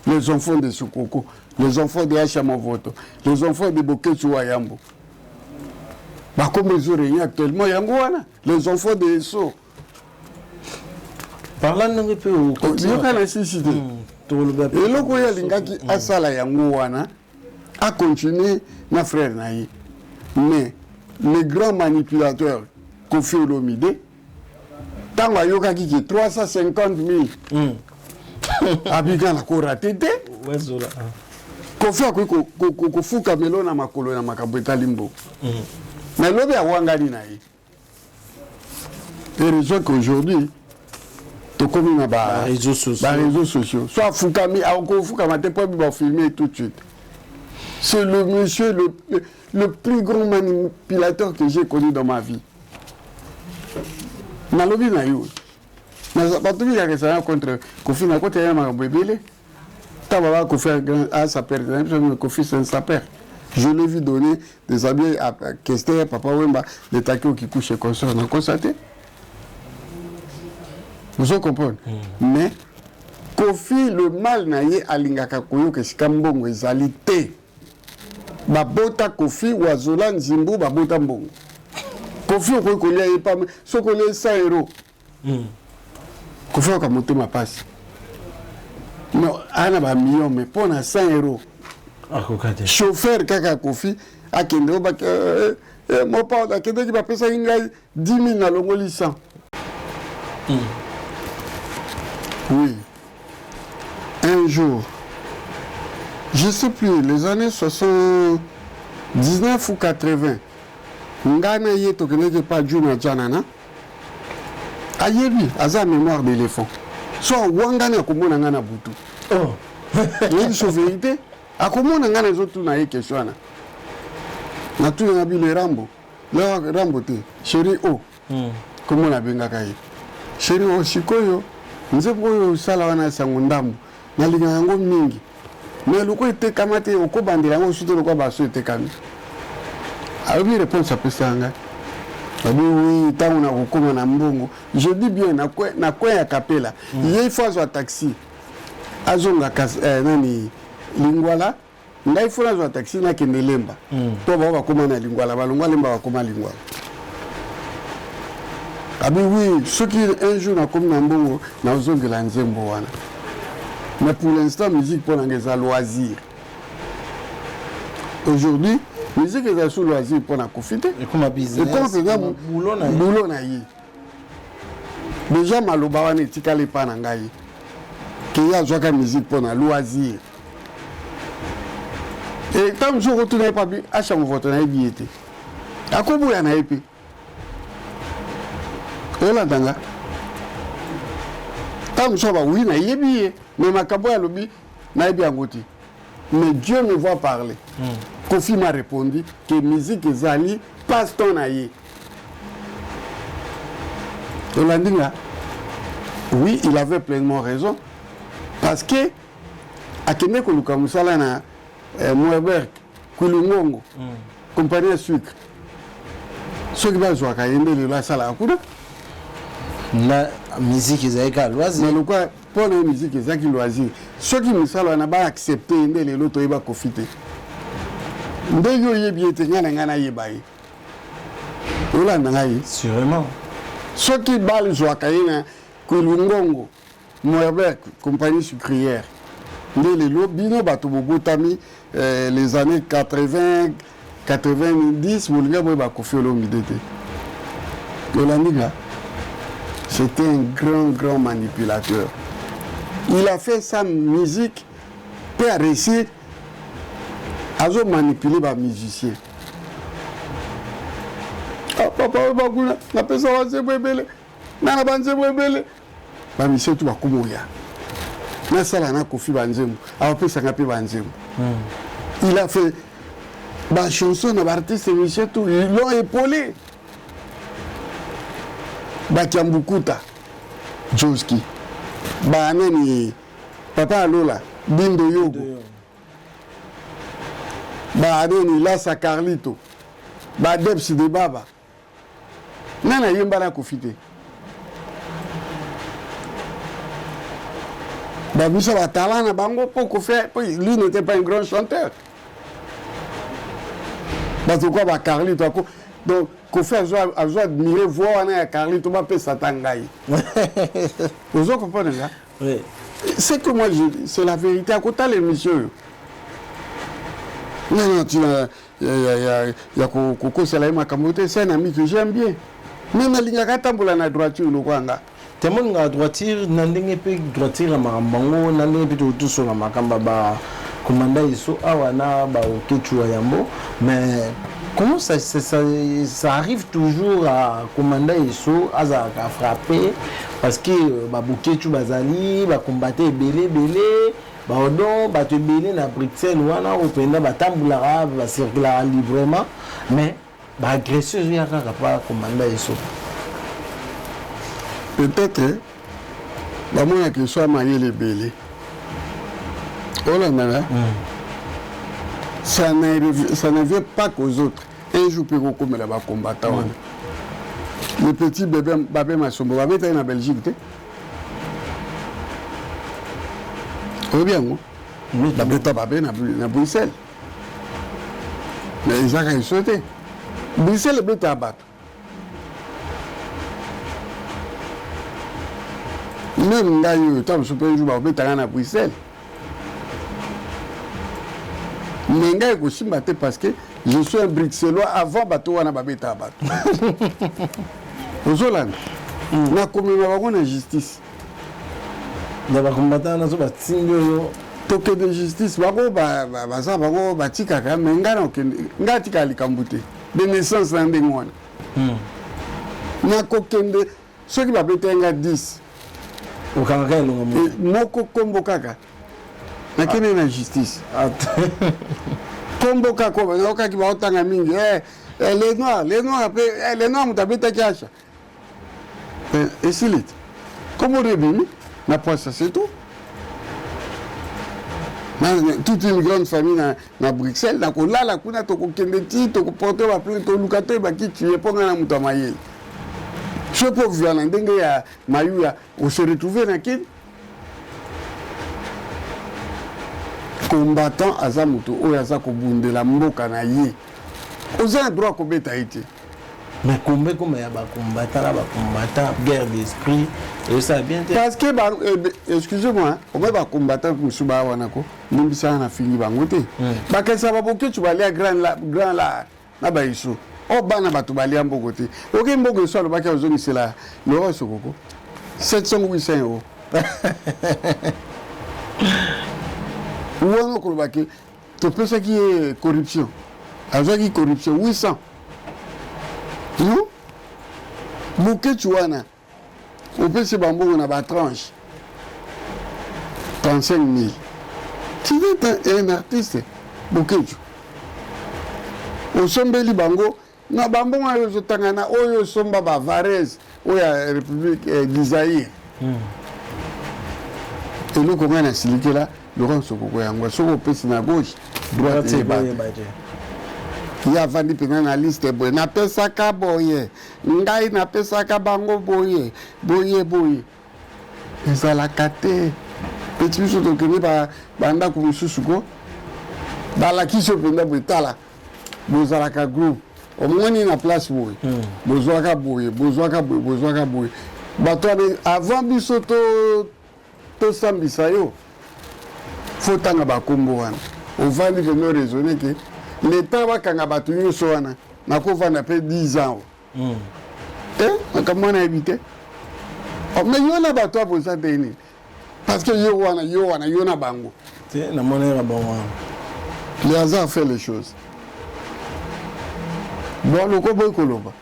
Les enfants de Sokoko, les enfants de Hachamavoto, les enfants de Boketu Wayambo. Bah, comme ils ont actuellement, les enfants de Esso. Parlant de peu au quotidien. Et le Koya Lingaki Asala Yangouana a continué ma frère Naï. Mais les grands manipulateurs Kofi Olomide, tant que Yoka qui est 350 000. Abiga na ko raté té wezola ko fa ko fuka melona makolo na makabeta limbo mais lobi awangani na yi et raison qu'aujourd'hui to comme na ba réseaux sociaux soit fuka mi ko fuka maté pour ba filmer tout de suite. C'est le monsieur le plus grand manipulateur que j'ai connu dans ma vie. Na lobi na yo. Mais pas tout le monde qui contre Kofi na côté ya mabebele. Tababa Kofi a sa père, Kofi c'est sa père. Je l'ai vu donner des habits à Kester, Papa Wemba, des taquets qui couchent comme ça, on a constaté. Vous comprenez? Mais Kofi le mal na ye alingaka koyoka esika mbongo ezali te. Babota Kofi wazola nzimbu babota mbongo. Kofi okoki kolia ye pa soki olia 100 euros. Kofi okamote mapasi. Non, ana ba million mais pour na 100 euros. Chauffeur kaka Kofi akende o ba mo pa akende ki ba pesa ngai 10 000 na longoli 100. Oui. Un jour, je ne sais plus, les années 79 ou 80, Ngana ye tokeneke pas Juna Janana. Ayebi, aza mémoire d'éléphant. Soit Wangana komona ngana butu. Oh. Il faut vérité. A komona ngana zotu na ye question na. Na tu na bi le Rambo. Le Rambo te. Chéri o. Komona benga kai. Chéri o sikoyo. Nzebo sala wana sango ndambo. Na linga yango mingi. Mais le quoi était kamate au kobandela yango suto le quoi baso était kami. Abi réponse à pesanga. Abi oui, tango na kokoma na mbongo. Je dis bien na quoi ya kapela. Il faut zo taxi. Azonga nani lingwala. Ngai faut zo taxi na kendelemba. To ba koma na lingwala, balongwa lemba ba koma lingwala. Abi oui, ce qui un jour na comme na mbongo na ozongela nzembo wana. Mais pour l'instant, musique pour les loisirs. Aujourd'hui, musique est sous loisir pour la profiter. Et comme un business. Et comme un boulot naïe. Déjà, Maloba n'est pas les panangaï. Qu'il y a joué la musique pour la loisir. Et quand je retourne pas bien, à chaque fois, on a bien été. À quoi vous y en avez pu? Et là, dans tant que je vois, oui, il y a bien. Mais ma cabo a lobby, n'a bien goûté. Mais Dieu me voit parler. Kofi m'a répondu que musique et Zali passe ton aïe. Oui, il avait pleinement raison. Parce que, à Kenya Kolukamusala na Moueberg, Kulungongo, compagnie de sucre. Ceux qui vont jouer à Kayende, le la salle à Kouda. La musique est à loisir. Mais le quoi, pour la musique est à loisir. Ceux qui me savent, on n'a pas accepté les lotos, ils vont profiter. Dès que vous bien été, vous avez bien. Sûrement. Ceux qui balent jouer à Kayena, Kulungongo, Moerberg, compagnie sucrière. Les lobbies, les années 80, 90, vous avez bien confié l'humidité. C'était un grand manipulateur. Il a fait sa musique pour réussir à manipuler les musiciens. Ah, papa, on appelle ça un bébé. On a un bébé. Les musiciens, tout va comme il y a. Mais ça, on a confié Banzem. Après, ça a fait Banzem. Il a fait des chansons, des artistes, des musiciens, tout. Ils l'ont épaulé. Bakiambukuta, Joski, Banani, Papa Lola, Bindo Yogo, Banani, Lassa Carlito, Badebsi de Baba. Nana Yembala Kofite. Babissa Batalana Bango, pour faire, lui n'était pas un grand chanteur. Pourquoi Carlito? Donc, Kofi a admiré voir Carlito Mbappé Satangaï. Vous comprenez ça? Oui. C'est que moi, c'est la vérité. À côté de l'émission. Non, tu as. Il y a Koko Salaïma Kamote, c'est un ami que j'aime bien. Même la ligne à Tamboula na droiture, le Kwanga. Tout le monde a droiture, n'andenge pe droiture à Marambango, n'andenge pe tout sur la Makamba, commanda iso, awana, Okechua Yambo, mais. Comment ça arrive toujours à commander ISO, à frapper, parce que Babouketu Bazali, combattre belé, Baodon, te belé na Bruxelles, wana, au Penda, Tamboulara, circuler librement, mais agresseur, il n'y a pas commander ISO. Peut-être, moi, que soit marié les belés. Oh là là. Ça ne vient pas qu'aux autres. Un jour, peut comme là-bas combattant. Le petit bébé Babé Massombo, Babé est en Belgique. oyebi bien babeta babe na Bruxelles mais ezaka eso te Bruxelles ebeta bato même ngai oyo ta mosusu mpe jour bakobetaka na Bruxelles mais ngai ekosimba te parce que je suis un bruxellois avant bato wana babetaka bato ozolanda nakomema bango na justice na bakombata nazo batindi oyo tokende justice bango baza bango batikaka me ngai nakokende ngai atikaka likambo te de naissance na ndenge wana nakokende soki babetaka nga 10 okangaka elongo moko kombo kaka nakende na justice kombo kaka naokaki baotanga mingi les noirs moto abetaki acha esili te kombo rebimi na poisa c'est tout toute une grande famille na Bruxelles nakolala kuna tokokende ti tokoporte baplainte toluka te bakitue mpo nga na moto ya mayele so mpo via na ndenge ya mayuya ose retrouve na kini combattant aza moto oyo aza kobundela mboka na ye oza na droit kobeta ye te mais combat comme ya bakombata guerre d'esprit et ça bien te parce que excusez-moi on va combattre mosusu bawana ko nimbisana na fingi bango te bakesa baboketu balia grand la na baiso o bana bato balia mboko te oke mboko eso alobaki ozongisela loro sokoko 700 euros wana kolobaki topesaki ye corruption azwaki corruption 800 non boketu wana opesi bambongo na batranche 35 000 tu es un artiste boketu osombeli bango na bambongo oyo ozotanga na oyo osomba bavarese oyo ya république d'Isaïe eloko ngai nasilikela Laurent Sokoko yango soko opesi na gauche droite ebate ye avandi mpena na liste boye napesaka boye ngai napesaka bango boye ezalaka te peti biso tokende bandako mosusu ko balakisi yo mpenza boye tala bozalaka groupe omoni na place boye bozwaka boye bato wana avant biso tosambisa yo fotanga bakombo wana ovandi peno raisonne ke leta bakanga bato nyonso wana nakovanda mpe 10 ans makambo wana yebi te mais yo na bato aboza te nini parce que yo na bango te namonaka bango wana le hasard fait les choses bon loko boy koloba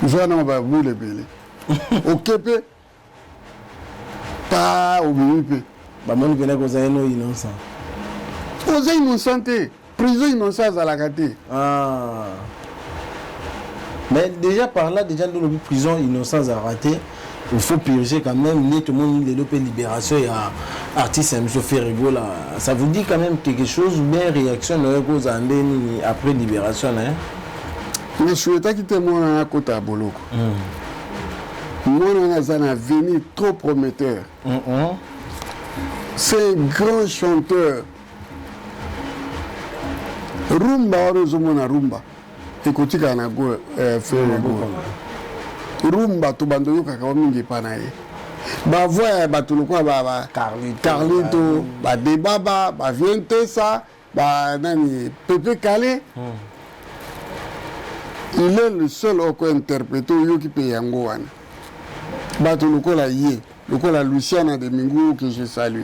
zwana babule ebele okepe pa obimi mpe bamoni mpena koza eno innocent oza innocent te prison innocent azalaka te mais déjà par là déjà dans le prison innocent a raté il faut purger quand même tout le monde les libération et artiste M. Ferrigo là ça vous dit quand même quelque chose ou bien réaction après libération hein mais je souhaite quitter mon côté à Boloko mon un avenir trop prometteur c'est un grand chanteur rumba orozomona rumba ekotika na go Ferrigo rumba to bando yoka ka mingi pana ye ba voix ba tulukwa ba Carlito ba Debaba ba Vientesa ba nani Pepe Kale il est le seul au interpréter yoki pe yango wana ba tulukola ye lokola Luciana de Mingu que je salue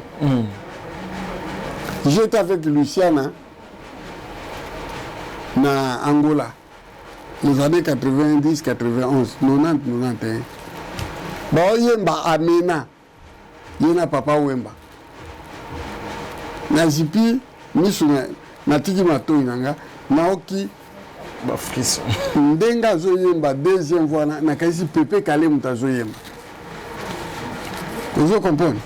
j'étais avec Luciana na Angola les années 90, 91, 90, 91. Bah, yemba amena, yena papa wemba. Na zipi, misu na tiki mato inanga, naoki, bah frisson. Ndenga zo yemba, deuxième fois, na kaisi Pepe Kale muta zo yemba. Vous comprenez?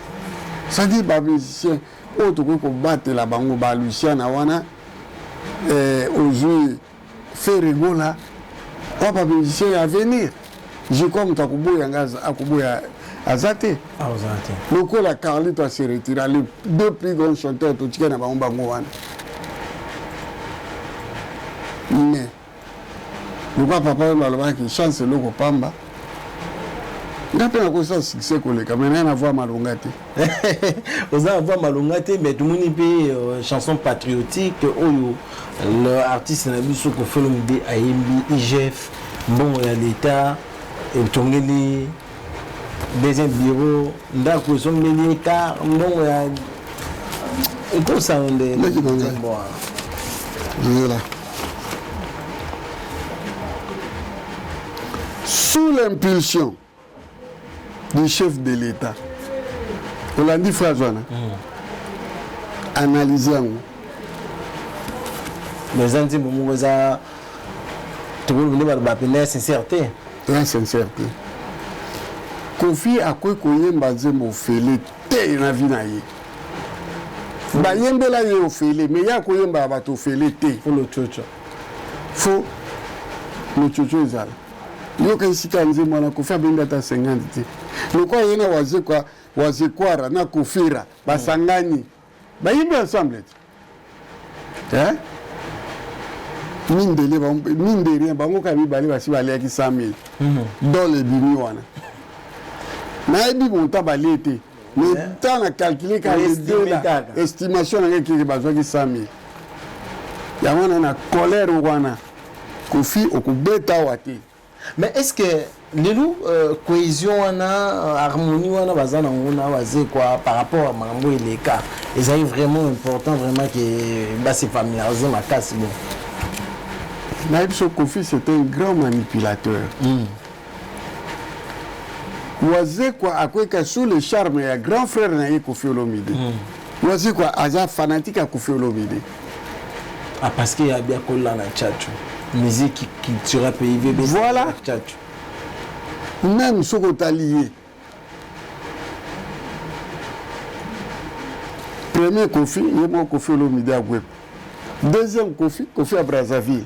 Ça dit, bah, musicien, autre que battre la bango, bah, Luciana wana, aujourd'hui, Ferrigo là, papa musicien à venir. je crois que Takuboya Akuboya Azate. Donc la Carlito s'est retiré. Les deux plus grands chanteurs tout qui na bango wana. Mais le papa maloba qui chance loko pamba. Ngape na kosa succès koleka mais na voix malongate. Oza voix malongate mais tout le monde peut chanson patriotique oyo le artiste na biso ko fait l'idée ayembi IGF bon ya l'état et tongeli deuxième bureau ndako sombeli car bon ya et comme ça on est bon voilà. Sous l'impulsion du chef de l'État, on l'a dit Frazouana, analysant les anti Moumouza, tout le monde va appeler sincérité. La sincérité. Kofi a quoi koyemba zembo fele te na vie na ye. Ba yembe la ye o fele, mais ya koyemba ba to fele te. Faut le chocho. Faut le chocho ezala. Yo ka isika nzembo na Kofi abenda ta 50 te. Lokwa yena wazekwara na Kofira basangani. Ba yembe ensemble. Hein? Mine de rien, bango ka mibali basi bali ki 100 000 dans les bimi wana. Na ebi monta bali été. Mais tant à calculer quand les deux là, estimation na ki bazwa ki 100 000. Ya wana na colère wana. Kofi okubeta wate. Mais est-ce que les loups cohésion harmonie wana bazana on a quoi par rapport à Mambo et les cas, ils arrivent vraiment important vraiment que bah c'est familiarisé ma casse bon. Naïbso Kofi c'était un grand manipulateur. Oazé quoi à quoi que sous le charme et grand frère naïe Kofi Olomide. Oazé quoi aza fanatique à Kofi Olomide. Ah parce qu'il y a bien collé dans tchatcho. Musique qui sera PIV. Voilà. Tchatcho. Même ce qu'on t'a lié. Premier Kofi, il y a mon Kofi Olomide à Web. Deuxième Kofi à Brazzaville.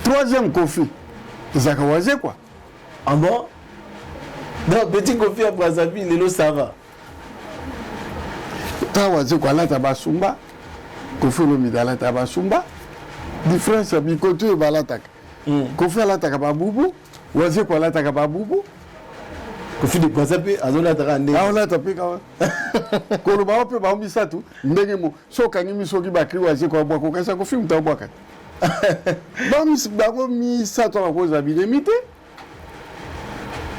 Troisième Kofi, Zakawazé quoi. Ah bon? Non, petit Kofi à Brazzaville, Lelo ça va. Tawazé quoi, là Tabasumba. Kofi Olomide là Tabasumba. Différence à Bikoto et Balatak. Kofi à l'attaque à Baboubou. Wazé quoi l'attaque à Baboubou. Kofi de Brazzaville, à zone attaquée. Ah on a tapé quand même. Koloba peut ba mbisa tout. Ndenge mo. So kanimi so ki bakri Wazé quoi bois ko kasa Kofi mta bois. Ba mi sa to ko za bi limité.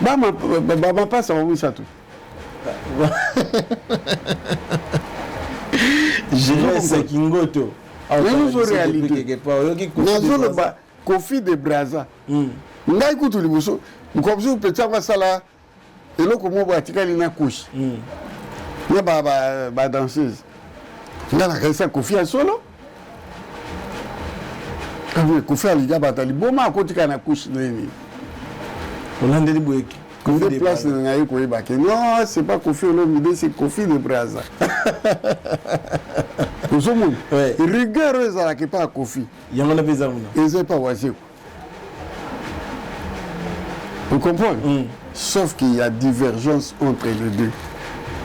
Ba ma passe à mi sa tout. Je sais Kingoto. Mais nous en réalité. Nous le ba Kofi de Brazza. Ngai kutu liboso. Comme ça peut savoir ça là. Et là comment ba tikali na couche. Ya ba danseuse. Ngala kasa Kofi a solo. Quand Kofi a liga batali boma akotika na couche nini. Olande libweki. Kofi de place na ngai ko ebake. Non, c'est pas Kofi Olomide, c'est Kofi de Brazza. Vous savez, rigueur ezala ke pas Kofi. Yamana bezamuna. Ezé pas Wazé. Vous comprenez? Sauf qu'il y a divergence entre les deux.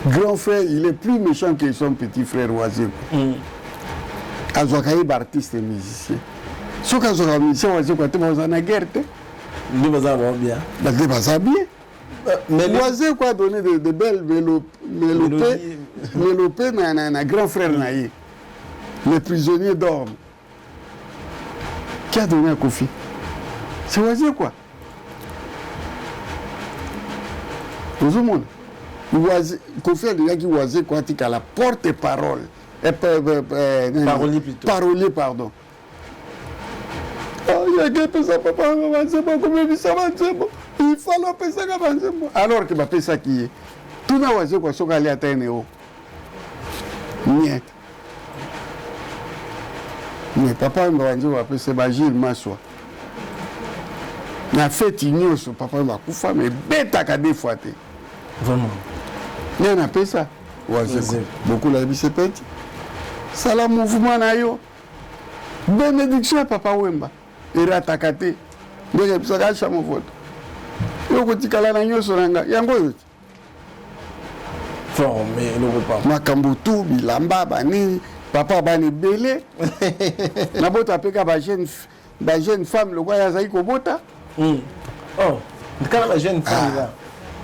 Grand frère, il est plus méchant que son petit frère Wazé. Azwakaïb artiste et musicien. Ce qu'Azwakaïb musicien Wazé, quand tu vas en guerre, il va bien. Il va bien. Mais Wazé quoi donner de belles mélopées à grand frère naïe. Les prisonniers dorment. Qui a donné à Kofi? C'est Wazé quoi. Tout le monde. Kofi a déjà dit Wazé quoi, tu as la porte-parole. Parolier plutôt. Parolier, pardon. Il y a quelqu'un qui papa, il faut l'appeler ça alors que ma ça qui est. Tout n'a pas quoi, soit aller atteindre. Niet. Mais papa m'a dit que c'est Gilles Massoua. Na fait ignorer ce papa m'a koufa mais bête à des fois. Vraiment. Il a appelé ça. Beaucoup la vie c'est petit. Ça la mouvement na yo. Bénédiction à papa Wemba. Et ratakate. ndenge bisaka acha movoto yo kotikala na nyonso na nga yango oyo formé le repas makambo tu bilamba bani papa bani belé na bota peka ba jeune femme le quoi yazaki kobota oh quand la jeune femme là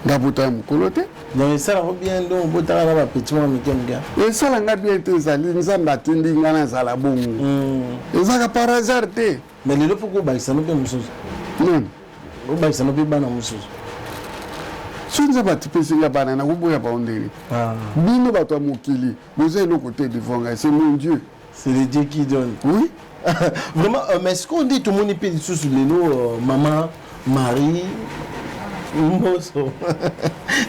nga bota mukolo te donc ça va bien donc bota na ba petit moi mikemga esala nga bien te ezali nzambe atindi nga nazala bongo ezaka par hasard te mais lelo poko bakisa no pe mususu non bakisa no pe bana mususu so nzambe atipesinga bana na koboya baondeli bino bato ya mokili boza eloko te devant ngai c'est mon Dieu c'est le Dieu qui donne oui vraiment mais est-ce qu'on dit tout le monde peut sous lelo maman Marie Mboso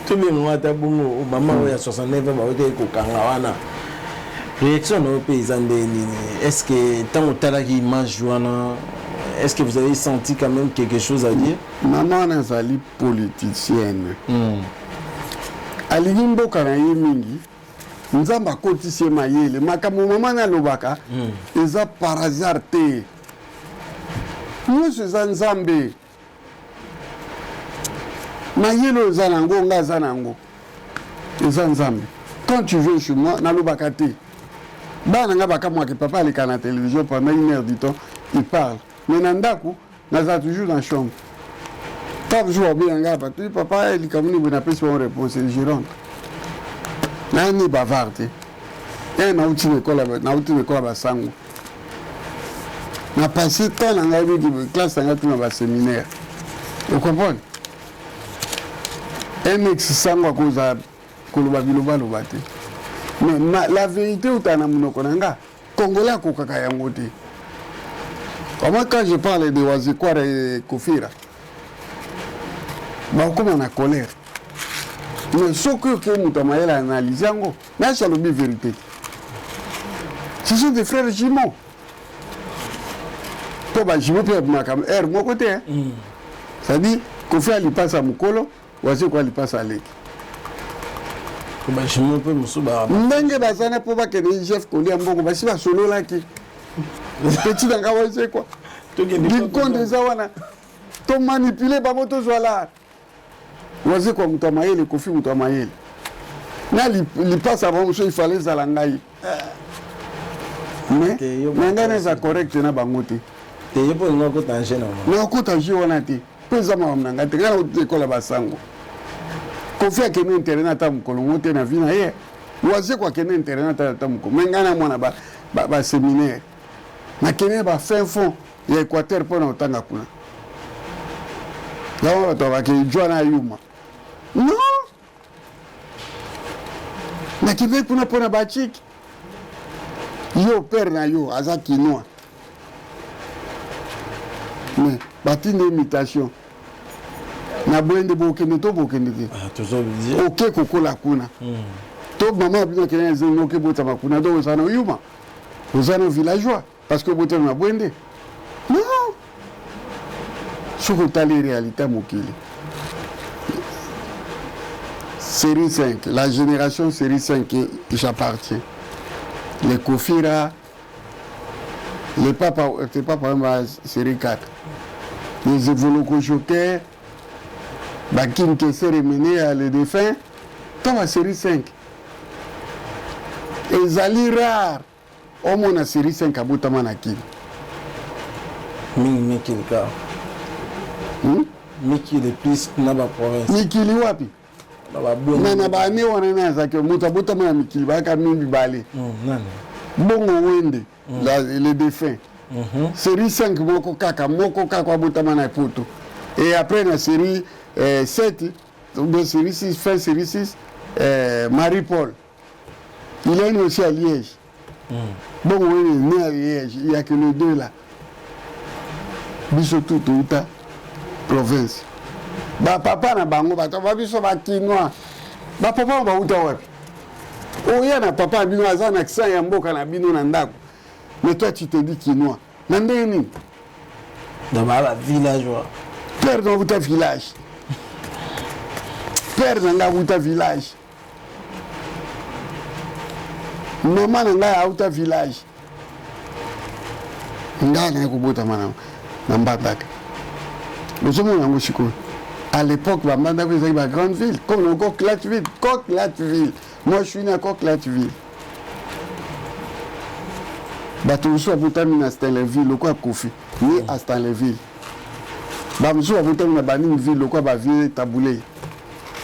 tout le monde a bongo maman oya 69 ans ba ote ko kanga wana réaction no paysan de nini est-ce que tant au tala qui mange wana est-ce que vous avez senti quand même quelque chose à dire maman nazali politicienne alingi mboka na ye mingi nzambe akotisi ye mayele makambo mama nalobaka eza par hasard te nyonso eza nzambe mayele oyo eza nango nga aza nango eza nzambe quand tu veux chez moi nalobaka te bana nga bakamwaki papa aleka na télévision pendant 1 heure du temps il parle mais na ndako naza toujours dans chambre tant jour bien nga bato papa likamuni bona pesi bon réponse je rentre nani bavard te nauti mekola basango na passé temps na ngai mingi classe na ngai tuna baséminaire vous comprenez un ex-sango akoza koloba bilobaloba te mais la vérité outa na monoko na nga congolais akokaka yango te moi quand je parle de Wazikwara et Kofira bakoma na colère mais soki oke moto amayele analyse yango nayasi alobi vérité ce sont des frères jumeaux po bajumeau mpe abimaka aire moko te c'est-à-dire Kofi alipasa mokolo Wazikwara alipasa aleki ndenge bazana mpo bakende chef kolia mbongo basi basololaki petit nanga Wazikwara likonde eza wana tomanipule bango tozwa lar Wazikwara moto ya mayele Kofi moto ya mayele na lipasa bango so ifale ezala ngai mais na ngai naeza correcte na bango te nakota jeu wana te mpo eza makambo na ngai te ngai nauti ekola basango Kofi akende internet ata mokolo ngo te na vi na ye Wazikwara akende internet ata mokolo me ngai na mwana baséminaire nakende bafin fond ya Équateur mpo na otanga kuna yango bato bake jwa na yuma non nakende kuna mpo na bachiki yo père na yo aza kinois mais batinde imitation na bwende bokende to bokende te oke kokola kuna to mama abino kene ezeni oke botama kuna do ozana yuma ozana villageois parce que botama na bwende non soki otali réalité mokili série 5 la génération série 5 j'appartiens les Kofira les papas série 4 les Evoloko Joker Bakin Kessé remené à les défunts dans la série 5 ezali rare au moins la série 5 abotama na kini mikili ka mikili plus na ba province mikili wapi na baane wana nazaki moto abotama na mikili bayaka mimbi bale bongo wende les défunts série 5 moko kaka abotama na poto et après la série 7 de série 6 fin série 6 Marie-Paul il est né aussi à Liège bon oui né à Liège il y a que les deux là biso tout outa province ba papa na bango bato ba biso ba kinois ba papa ba uta wapi oya na papa bino aza na accent ya mboka na bino na ndako mais toi tu te dis kinois na ndeni dans ma villageois père dans votre village père dans votre village maman dans votre village nga na kubota mana na mbandaka ozomona yango sikoyo à l'époque bamandako ezalaki bagrande ville comme le Coq-Latville. Moi je suis né à Coq-Latville. Bato mosusu babotami na Stanleyville lokola Kofi ye à Stanleyville. Bamosusu babotami na Baningville lokola bavie Taboulé.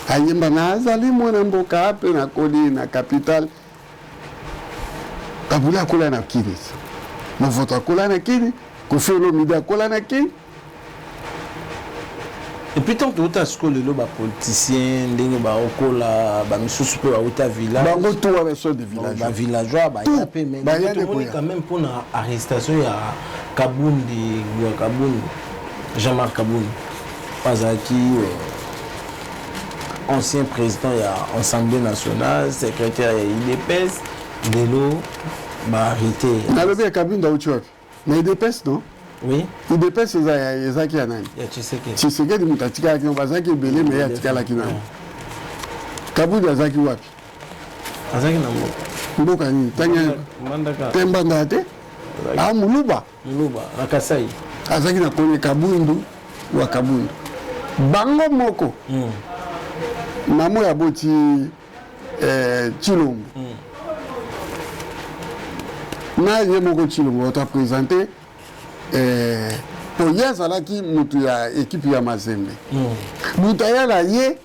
Ayemba na azali mwana mboka mpe nakoli na capitale. Taboulé akola na kini. Movoto akola na kini. Kofi Olomide akola na kini. Et puis tant que tu as ce que les politiciens, les misusu pe ba village, bango tout avec ceux de village. Ba villageois ba yapé mais quand même pour la arrestation il y a Kabundi, Jean-Marc Kabundi. Pazaki ancien président il y a Assemblée nationale, secrétaire IDPS, Delo ba arrêté. Na lobi ya Kabundi auchwa. Mais IDPS non? Oui. IDPS ezaki ya nani? Ya Tshisekedi. Tshisekedi mutatika kino bazaki belé mais ya tikala kino. Kabundi azaki wapi? Azaki na mboka ni tanya Mandaka. Tembanda te? Ah Muluba. Muluba, na Kasai. Azaki na kone Kabundu wa Kabundu. Bango moko. Namo ya boti Chilombo. Na ye moko Chilombo ota présenté pour yazalaki mutu ya équipe ya Mazembe. Mutaya la ye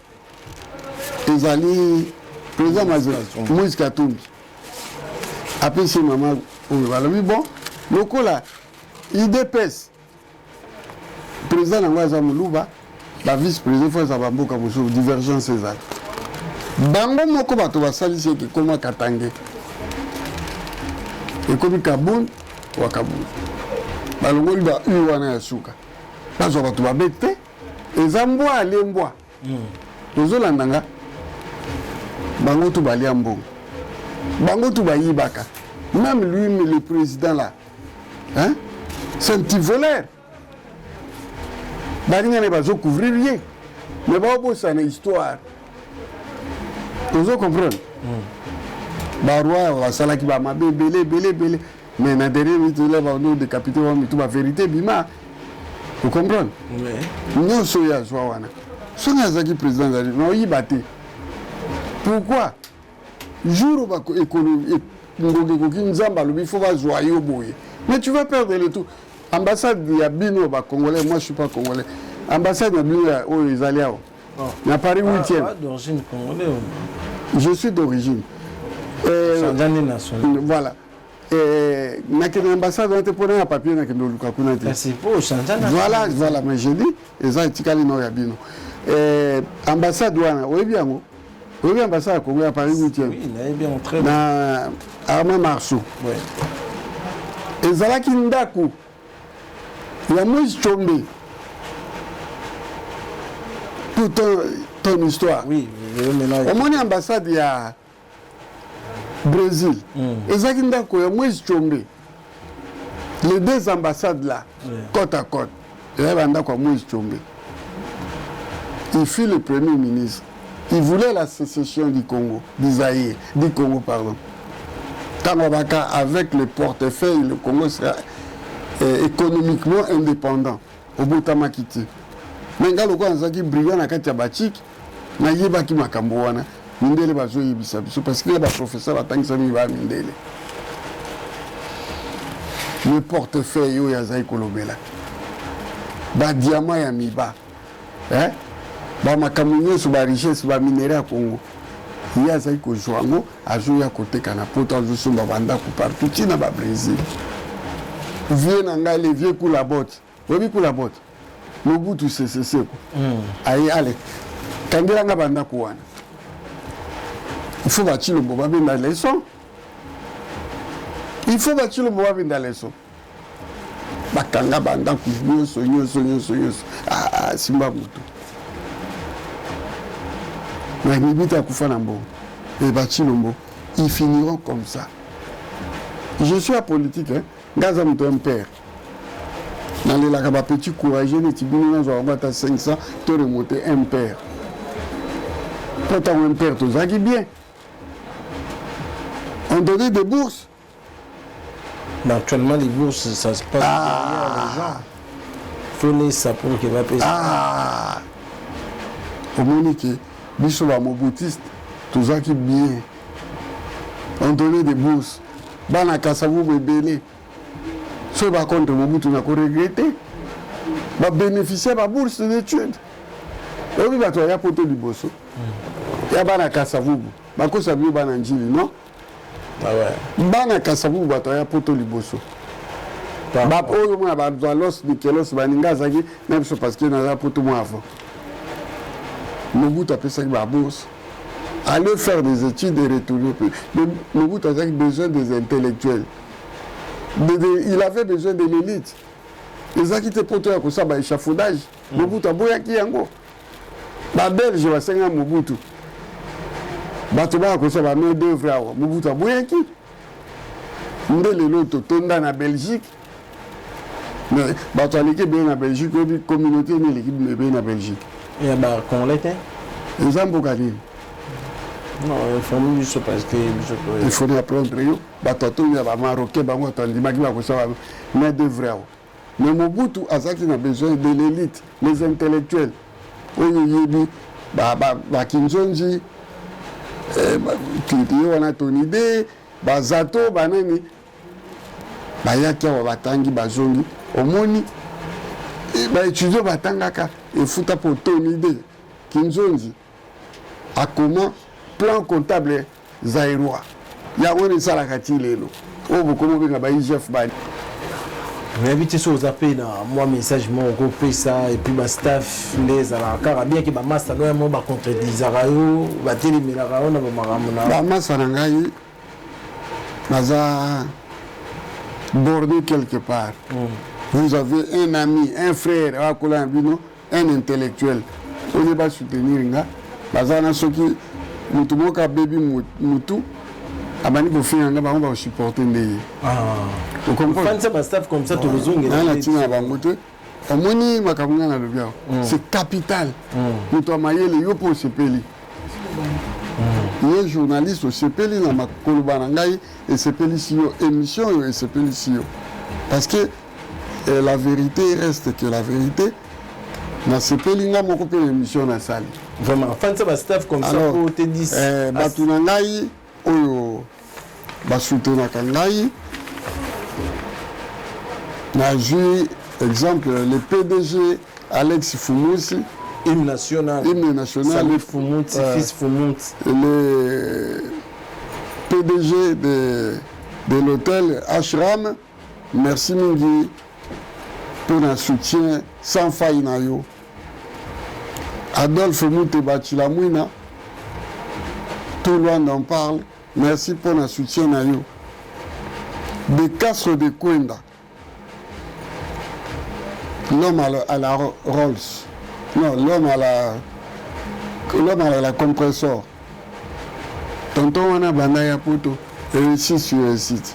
ezali président Mazembe Moïse Katumbi. Après c'est maman balobi bon lokola IDPS président nango aza Muluba ba vice président fois za bamboka mosusu divergence ezali. Bango moko bato basalisi eke koma Katange ekomi Kabundi wa Kabundi. Balongoli ba wana ya suka bazwa bato babete eza mbwa alembwa tozolandanga bango tu balia mbongo bango tu bayibaka même lui le président là hein c'est un petit voleur balinga ne bazo couvrir rien mais ba bossa na histoire tozo comprendre barwa basalaki ba mabe belé mais na derrière il y a un décapité tout la vérité bima vous comprenez non soya zwana sonya zaki président zali no yibate pourquoi jour ba économie ngoge ko kinzamba lobi faut va joyeux boye mais tu vas perdre le tout ambassade ya bino ba congolais moi je suis pas congolais ambassade ya bino ya o izaliao na Paris 8e d'origine congolais je suis d'origine voilà nakende ambassade on te pona un papier nakende luka kuna te c'est pour changer voilà mais je dis eza tikali no ya bino ambassade wana oyebi yango oyebi ambassade Congo ya Paris 8e oui il est bien entré na Armand Marceau ouais ezalaki ndako ya Moïse Tshombe pour ton histoire oui maintenant omoni ambassade ya Brésil. Ezaki ndako ya Moïse Tshombe. Les deux ambassades là, côte à côte. Il y avait un ndako ya Moïse Tshombe. Il fut le premier ministre. Il voulait la sécession du Congo, du Congo, pardon. Tanwabaka, avec le portefeuille, le Congo sera économiquement indépendant. Au Boutamakiti. Mais il y a un brillant à Katiabachik, na yebaki makambo wana. Mindele bazo yebisa biso parce que les professeurs batangisa mi ba mindele le portefeuille yo ya zai kolobela ba diamant ya miba ba makambo so ba richesse ba minéraux ya Congo ya zai ko joango azo ya koteka na poto azo somba banda ku partout tina ba Brésil vieux nanga les vieux kula botte obi kula botte Mobutu sese ko ayi ale kangelanga banda ku wana il faut bâtir le boba dans la leçon. Il faut bâtir le boba dans la leçon. Bakanga banda nyoso. Ah simba mutu. Mais nibita kufa na mbo. Et bâtir le mbo. Ils finiront comme ça. Je suis à politique hein. Gaza mutu un père. Dans les laka ba petit courageux ne tibino na zo ngata 500 te remonter un père. Pourtant un père tout ça qui bien. On donnait des bourses. Mais actuellement, les bourses, ça se passe derrière les gens. faut ça pour qu'il va payer. Ah, au Monique, biso ba moboutiste, tout ça qui bien. On donnait des bourses. Bana Kasavu bébélé. Ceux qui contre Mobutu n'a pas regretté. Va bénéficier de la bourse d'études. Et oui, il y a poto du bosso. Il y a Bana Kasavu. Bako Sabu Bana Njili, non? Ah ouais. Bana Kasavu, il y a poto du bosso. Bapo, il y a besoin de Nikelos, Baninga Zagi, même parce qu'il y a poto moins avant. Mobutu a fait ça avec la bourse. Aller faire des études et retourner. Mobutu avait besoin des intellectuels. Il avait besoin de l'élite. Les gens qui étaient pour toi, ça, échafaudage. Mobutu a besoin qui yango. Les Belges, va s'engager Mobutu. Batuba ko ça va main d'œuvre. Mobutu a besoin qui. Ndele l'autre tonda na Belgique. Mais Batuba qui bien na Belgique, la communauté ni l'équipe bien na Belgique. Il y a bah qu'on l'était. Les gens bokadi. Non, il faut mieux se parce que il faut apprendre yo. Batoto ya ba Marocain ba ngota ndimaki ba ko ça va main d'œuvre. Mais Mobutu azaki na besoin de l'élite, les intellectuels. Oyo yebi ba Kinzonji Titi wana Tonide, ba Zato banani ba yaki wa batangi bazongi omoni ba étudier batangaka et futa pour Tonide Kinzonji a comment plan comptable zairwa ya woni sala katilelo o bukomo benga ba IGF ba mais habitué sur aux appels moi message mon groupe ça et puis ma staff les alaka bien que ba master no mo ba contredire rayo ba télémela rayo na ba maramona ba master ngai naza bordé quelque part. Vous avez un ami, un frère à Kolambino, un intellectuel. On ne va pas soutenir nga bazana soki mutu moka baby mutu abani ko finga nga ba on va supporter ndeye. Vous comprenez? Fan ça ba staff comme ça tout le zongue na tina ba mutu omoni makamuna na lobia. C'est capital. Mutu amayele yo po sepeli. Les journalistes au sepeli na makoloba na ngai et sepeli si yo émission yo et sepeli si yo. Parce que la vérité reste que la vérité. Na sepeli nga moko pe émission na salle. Vraiment, fan ça staff comme ça pour te dire. Batu na ngai oyo ba soutenaka ngai. Na joué exemple le PDG Alex Fumusi, hymne national. Salut Fumuti, fils Fumuti. Le PDG de l'hôtel Ashram, merci Mingi pour un soutien sans faille na yo. Adolphe Mouté Bachilamouina, tout le monde en parle. Merci pour un soutien na yo. De Castro de Kwenda, l'homme à la Rolls, non, l'homme à la compresseur. Tonton Wana Bandaya Poto, réussi sur un site.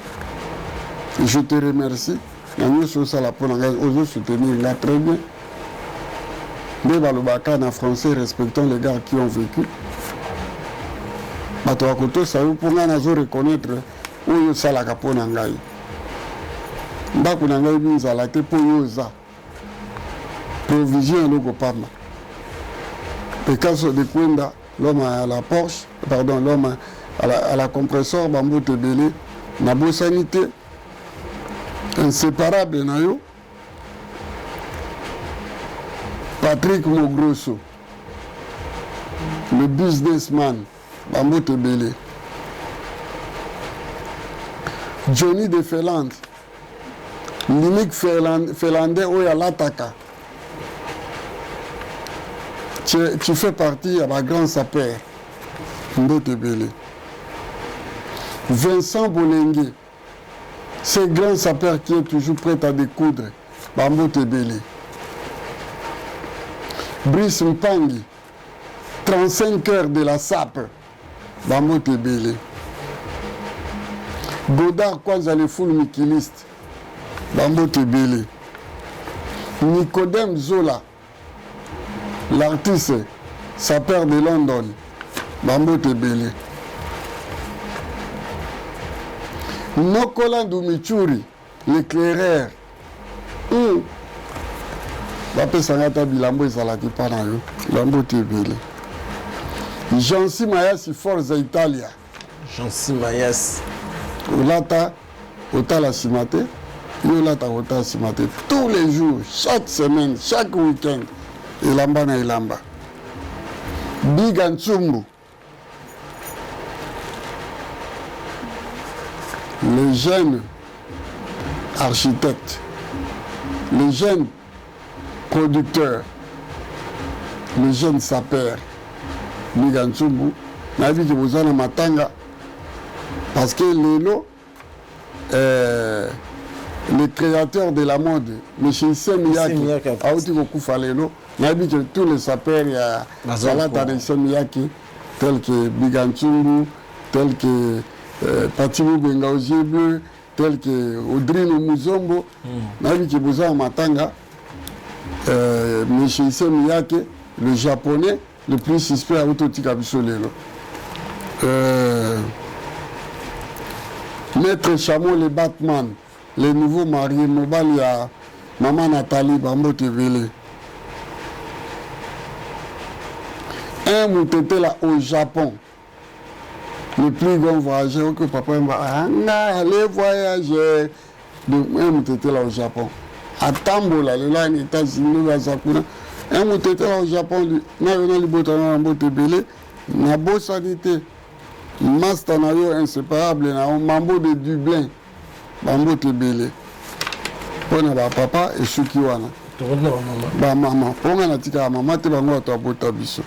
Je te remercie. Nous sommes soutenir là très bien. Mais Balobaka en français, respectons les gars qui ont vécu. Batoakoto, ça vous pour nous reconnaître où il y a la capone en gaï. Ndako nangai binza la te pour yoza. Provision logo parma. Picasso de Kwenda, l'homme à la Porsche, pardon, l'homme à la compresseur, bambou tebele, na beau sanité, inséparable nayo. Patrick Mogrosso, le businessman, bambou tebele. Johnny de Ferland, l'unique Ferlandais où il y a l'attaque. Tu fais partie de ma grande sapeur, Ndotebele. Vincent Bolengue, ce grand sapeur qui est toujours prêt à découdre, Bambotebele. Brice Mpangi, 35 heures de la SAP, Bambotebele. Godard Kwanza le full mikiliste, Bambotebele. Nicodème Zola, l'artiste sapeur de London, Bambotebele. Nokola Dumichuri, l'éclaireur, bapesanga ta bilambo ezalaki mpa na yo bilambo te ebele. Jansi Mayasi Forza Italia. Jansi Mayasi. Olata otala nsima te yo olata kotala nsima te tous les jours, chaque semaine, chaque week-end elamba na elamba. Biga Ntsumbu, le jeune architecte, le jeune producteur, le jeune sapeur, Biga Ntsumbu, na vie que vous en matanga parce que Lelo, le créateur de la mode, M. Issey Miyake, a aussi beaucoup fait Lelo. Na vie que tous les sapeurs, il y a Zalata de Issey Miyake, tels que Biga Ntsumbu, tels que Patibu Benga aux yeux bleus, tels que Audrino Muzombo, na vie que vous en matanga, M. Issey Miyake, le japonais, le plus suspect à Autotika Bissolelo. Maître Chameau, le Batman, les nouveaux mariés, Mobile, il y a Maman Nathalie, Bambo Tevele. Un moutété là au Japon, le plus grand voyageur que papa m'a allez voyager. Donc, un moutété là au Japon. À Tambola, là, en États-Unis, à Zakuna. Un moutété là au Japon, n'a pas libotana Bambo Tevele, n'a pas sanité. Master nayo inséparable na mambo de Dublin Bambo Tebele pona ba papa et suki wana ba mama ponga na tika mama te bango to abota biso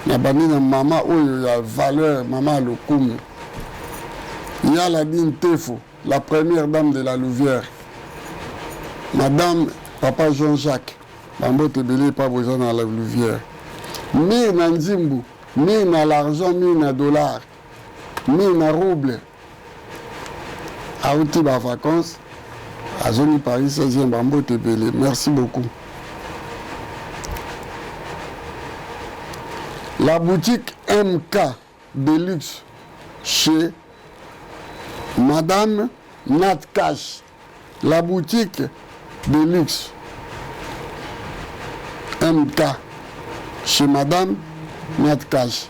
na bani na mama oyo ya valeur mama lokumu ya la dine Tefo, la première dame de la Louvière, madame papa Jean-Jacques Bambo Tebele pas besoin dans la Louvière, mire na nzimbu, mire na l'argent, mire na dollar, mire na rouble. Aouti ba vacances à Zone Paris 16e Bambo Tebele. Merci beaucoup. La boutique MK Deluxe chez Madame Nat Cash. La boutique Deluxe MK chez Madame Nat Cash.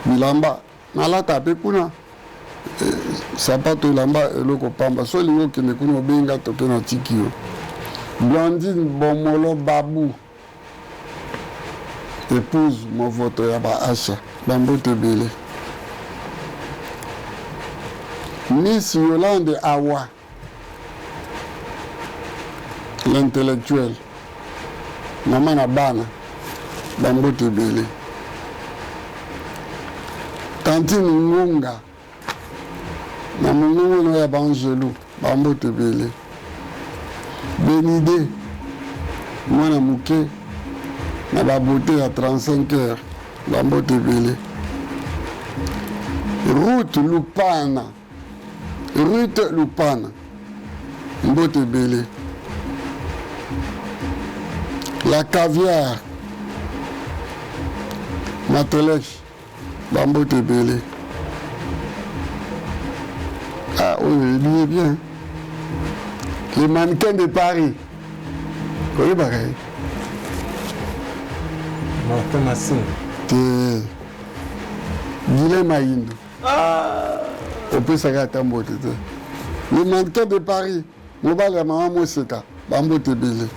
Bilamba nalata pe kuna sapato lamba eloko pamba so lingo kende kuna benga toke na tikio. Blandine Bomolo Babou, épouse mon vote ya ba Asha Bambo Tebele. Miss Yolande Awa, l'intellectuel, maman na bana Bambo Tebele. Tantine Ngunga na mungu no ya Bangelou Bambo Tebele. Benide mwana muke na ba beauté à 35 heures Bambo Tebele. Ruth Lupana Bambo Tebele. La caviar Matelech Bambo Tebele. Ah oui, il est bien. Les mannequins de Paris. Oui, pareil. Martin Massine. Guilhem Maïndou. On peut s'arrêter à Mbote. Les mannequins de Paris. Mobile ya maman Moseka. Bambo Tebele.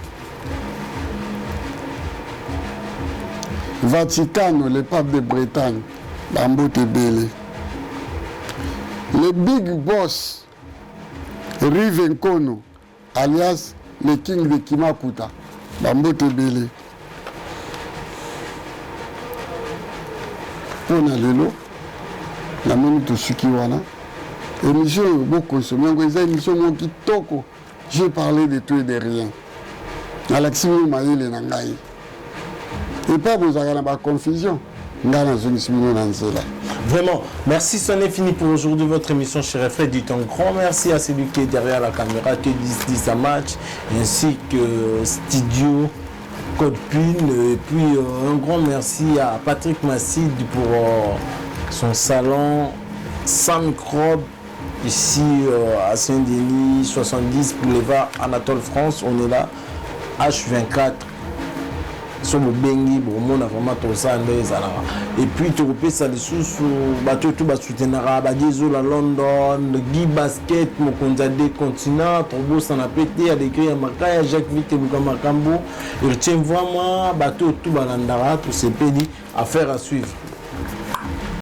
Vaticano, le pape de Bretagne. Bambo Tebele. Le big boss Rive Nkono, alias le king de Kimakuta, Bambo Tebele. Pona lelo, la moni to suki wana. Émission beaucoup consommé, émission mon kitoko. J'ai parlé de tout et de rien. Alexis Maïle Nangaï. Et pas vous avez la confusion. Vraiment, merci, ce n'est fini pour aujourd'hui. Votre émission chez Reflet dit un grand merci à celui qui est derrière la caméra, qui dit sa match, ainsi que Studio Code PIN. Et puis un grand merci à Patrick Masside pour son salon sans microbe ici à Saint-Denis, 70 boulevard Anatole France. On est là, H24 so bobengi bomona vraiment tosala nde ezalaka et puis tokopesa lisusu bato to basoutenaka badiezola London Guy Basket mokonzi ya de continent tobosana pe te adekri ya makaya Jacques Vite Luka Makambo retient vraiment bato to balandaka tosepeli affaire à suivre.